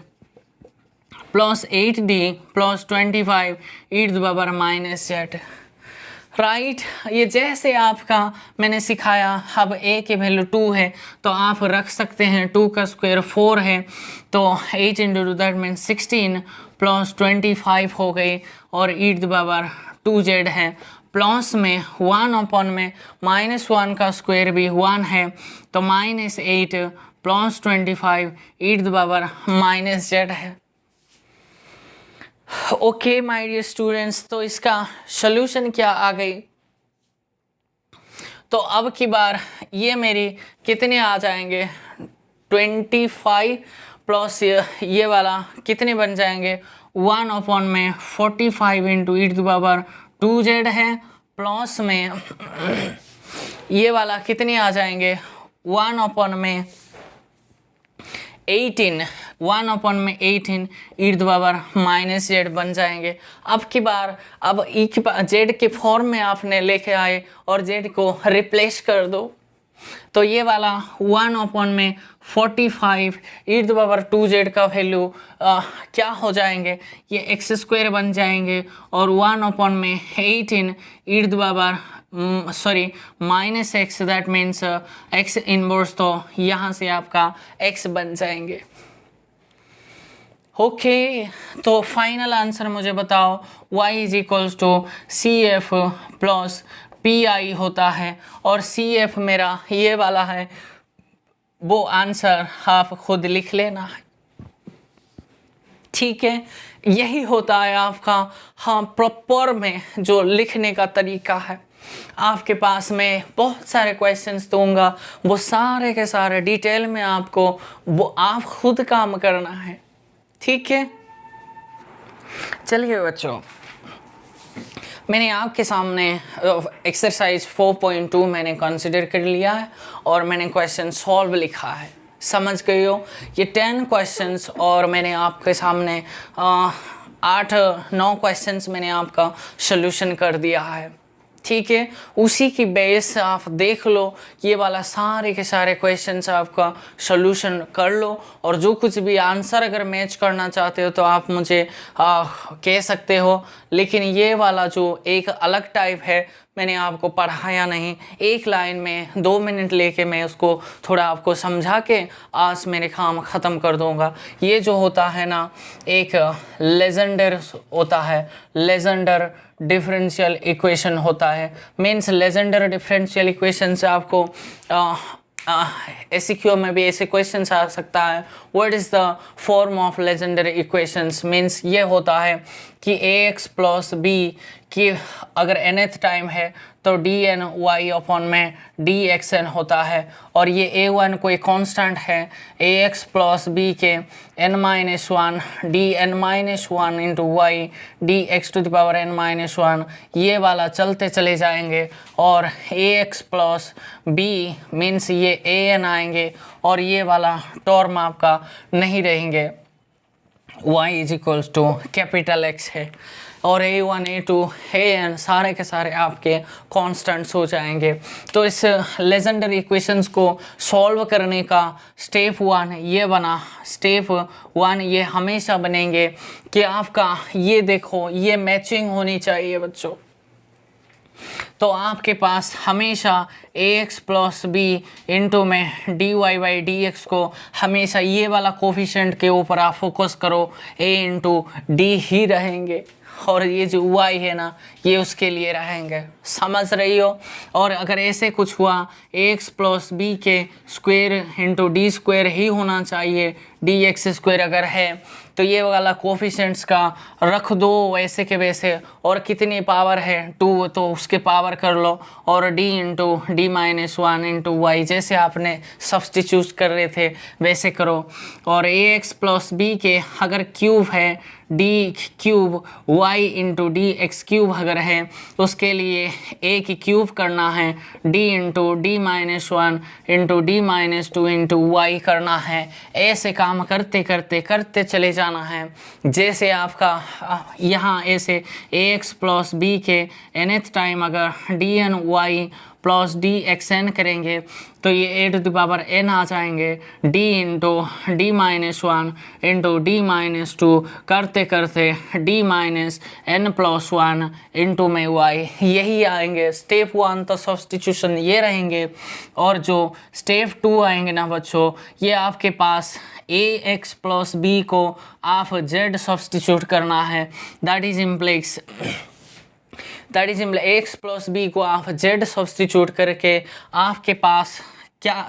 plus 8d plus 25 e to power minus z। Right, ये जैसे आपका मैंने सिखाया। अब a की वैल्यू 2 है तो आप रख सकते हैं 2 का स्क्वायर 4 है, तो 8 इंटू 2 दैट मीन्स 16 प्लस 25 हो गई और ई टू पावर 2z है प्लस में 1 में -1 का स्क्वायर भी 1 है तो -8 plus 25 e to power minus z है। ओके माय डियर स्टूडेंट्स, तो इसका सॉल्यूशन क्या आ गई। तो अब की बार ये मेरी कितने आ जाएंगे 25 प्लस ये वाला कितने बन जाएंगे 1 में 45 into e to power 2z है प्लस में ये वाला कितने आ जाएंगे 1 में 18 E to power minus z बन जाएंगे। अब की बार अब ई की z के फॉर्म में आपने लेके आए और z को रिप्लेस कर दो। तो ये वाला 1 में 45 ई टू पावर 2z का वैल्यू क्या हो जाएंगे, ये एक्स स्क्वायर बन जाएंगे और 1 में 18 E to power minus X that means X inverse, तो यहाँ से आपका x बन जाएंगे। ओके, तो फाइनल आंसर मुझे बताओ y is equals to CF plus PI होता है और CF मेरा ये वाला है, वो आंसर आप खुद लिख लेना है। ठीक है, यही होता है आपका हाँ प्रॉपर में जो लिखने का तरीका है। आपके पास में बहुत सारे क्वेश्चंस दूंगा, वो सारे के सारे डिटेल में आपको वो आप खुद काम करना है। ठीक है, चलिए बच्चों, मैंने आपके सामने एक्सरसाइज 4.2 मैंने कंसिडर कर लिया है और मैंने क्वेश्चन सॉल्व लिखा है। समझ गए हो, ये 10 क्वेश्चंस और मैंने आपके सामने 8-9 क्वेश्चंस मैंने आपका सॉल्यूशन कर दिया है। ठीक है, उसी की बेस आप देख लो, ये वाला सारे के सारे क्वेश्चंस आपका सॉल्यूशन कर लो और जो कुछ भी आंसर अगर मैच करना चाहते हो तो आप मुझे कह सकते हो। लेकिन ये वाला जो एक अलग टाइप है मैंने आपको पढ़ाया नहीं, एक लाइन में 2 मिनट लेके मैं उसको थोड़ा आपको समझा के आज मेरे काम ख़त्म कर दूंगा। ये जो होता है ना एक लेजेंडर होता है, लेजेंडर डिफरेंशियल इक्वेशन होता है। मीन्स लेजेंडर डिफरेंशियल इक्वेशन से आपको SEQ में भी ऐसे क्वेश्चन आ सकता है, what is the form of Legender equations. Means ये होता है कि ax प्लस b की अगर nth टाइम है तो dn y अपॉन में dxn होता है और ये a1 कोई कांस्टेंट है, ax प्लस b के n-1 dn-1 into y dx to the power n-1 ये वाला चलते चले जाएंगे और ax प्लस b मीन्स ये an आएंगे और ये वाला टर्म आपका नहीं रहेंगे। y is equals to capital X है और a1 a2 an सारे के सारे आपके कांस्टेंट्स हो जाएंगे। तो इस लेजेंडरी इक्वेशंस को सॉल्व करने का स्टेप 1 ये बना। स्टेप 1 ये हमेशा बनेंगे कि आपका ये देखो ये मैचिंग होनी चाहिए बच्चों। तो आपके पास हमेशा ax प्लस बी इंटू में dy बाई डी एक्स को हमेशा ये वाला कोफिशेंट के ऊपर आप फोकस करो, a इंटू डी ही रहेंगे और ये जो y है ना ये उसके लिए रहेंगे, समझ रही हो। और अगर ऐसे कुछ हुआ ax प्लस बी के स्क्वायर इंटू डी स्क्वायर ही होना चाहिए, डी एक्स स्क्वायर अगर है तो ये वाला कोफिशेंट्स का रख दो वैसे के वैसे, और कितनी पावर है 2 तो उसके पावर कर लो, और d into D minus 1 into Y जैसे आपने सब्सटीट्यूट कर रहे थे वैसे करो। और ax प्लस बी के अगर क्यूब है D cube Y into D X cube अगर है तो उसके लिए a की क्यूब करना है, d into D minus 1 into D minus 2 into Y करना है। ऐसे काम करते करते करते चले जाना है। जैसे आपका यहाँ ऐसे ax प्लस बी के nth टाइम अगर D N Y plus D X N करेंगे तो ये a to the power n आ जाएंगे, d into D minus 1 into D minus 2 करते करते d minus n plus 1 into में y यही आएंगे। स्टेप 1 तो सब्सटीट्यूशन ये रहेंगे, और जो स्टेप 2 आएंगे ना बच्चों ये आपके पास ax प्लस बी को आप z सब्सटीट्यूट करना है, that is implies x plus B को आप z सब्सटीट्यूट करके आपके पास क्या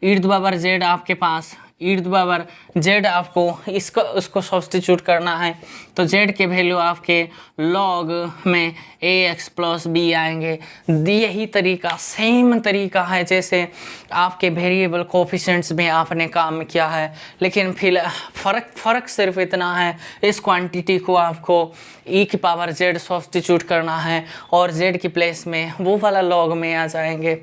E to the power z आपके पास E to the power z आपको इसको उसको सब्सटीट्यूट करना है तो z के वैल्यू आपके log में ax प्लस बी आएंगे। यही तरीका सेम तरीका है जैसे आपके वेरिएबल कोफिशिएंट्स में आपने काम किया है, लेकिन फिर फ़र्क सिर्फ इतना है इस क्वांटिटी को आपको e की पावर z सब्सटीट्यूट करना है और z की प्लेस में वो वाला log में आ जाएंगे,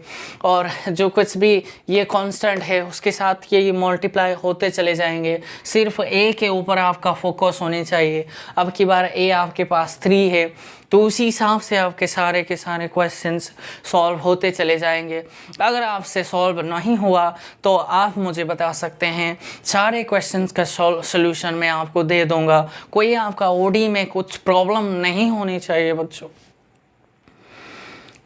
और जो कुछ भी ये कांस्टेंट है उसके साथ ये मल्टीप्लाई होते चले जाएंगे। सिर्फ a के ऊपर आपका फोकस होनी चाहिए। अब की बार a आपके पास 3 है तो उसी हिसाब से आपके सारे के सारे क्वेश्चंस सॉल्व होते चले जाएंगे। अगर आपसे सॉल्व नहीं हुआ तो आप मुझे बता सकते हैं, सारे क्वेश्चंस का सॉल्यूशन मैं आपको दे दूंगा। कोई आपका ओडी में कुछ प्रॉब्लम नहीं होनी चाहिए बच्चों,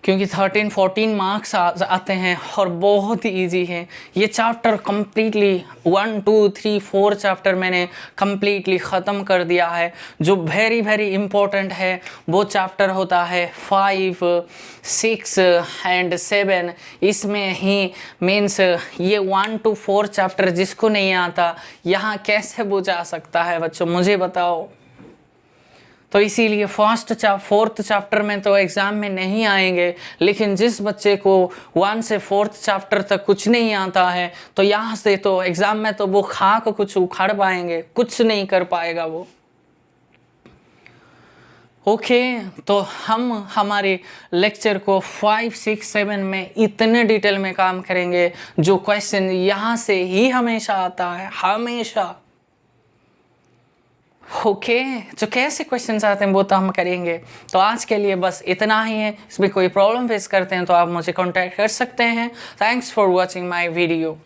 क्योंकि 13-14 मार्क्स आते हैं और बहुत ही ईजी है ये चैप्टर। कम्प्लीटली 1 2 3 4 चैप्टर मैंने कम्प्लीटली ख़त्म कर दिया है। जो वेरी इम्पोर्टेंट है वो चैप्टर होता है 5 6 एंड 7। इसमें ही मीन्स ये 1 to 4 चैप्टर जिसको नहीं आता यहाँ कैसे बुझा सकता है बच्चों, मुझे बताओ। तो इसीलिए फोर्थ चैप्टर में तो एग्ज़ाम में नहीं आएंगे, लेकिन जिस बच्चे को 1 से 4th चैप्टर तक कुछ नहीं आता है तो यहाँ से तो एग्ज़ाम में तो वो खाक कुछ उखाड़ पाएंगे, कुछ नहीं कर पाएगा वो। ओके तो हम हमारे लेक्चर को 5 6 7 में इतने डिटेल में काम करेंगे जो क्वेश्चन यहाँ से ही हमेशा आता है, हमेशा। ओके जो कैसे क्वेश्चंस आते हैं वो तो हम करेंगे। तो आज के लिए बस इतना ही है। इसमें कोई प्रॉब्लम फेस करते हैं तो आप मुझे कांटेक्ट कर सकते हैं। Thanks for watching my video.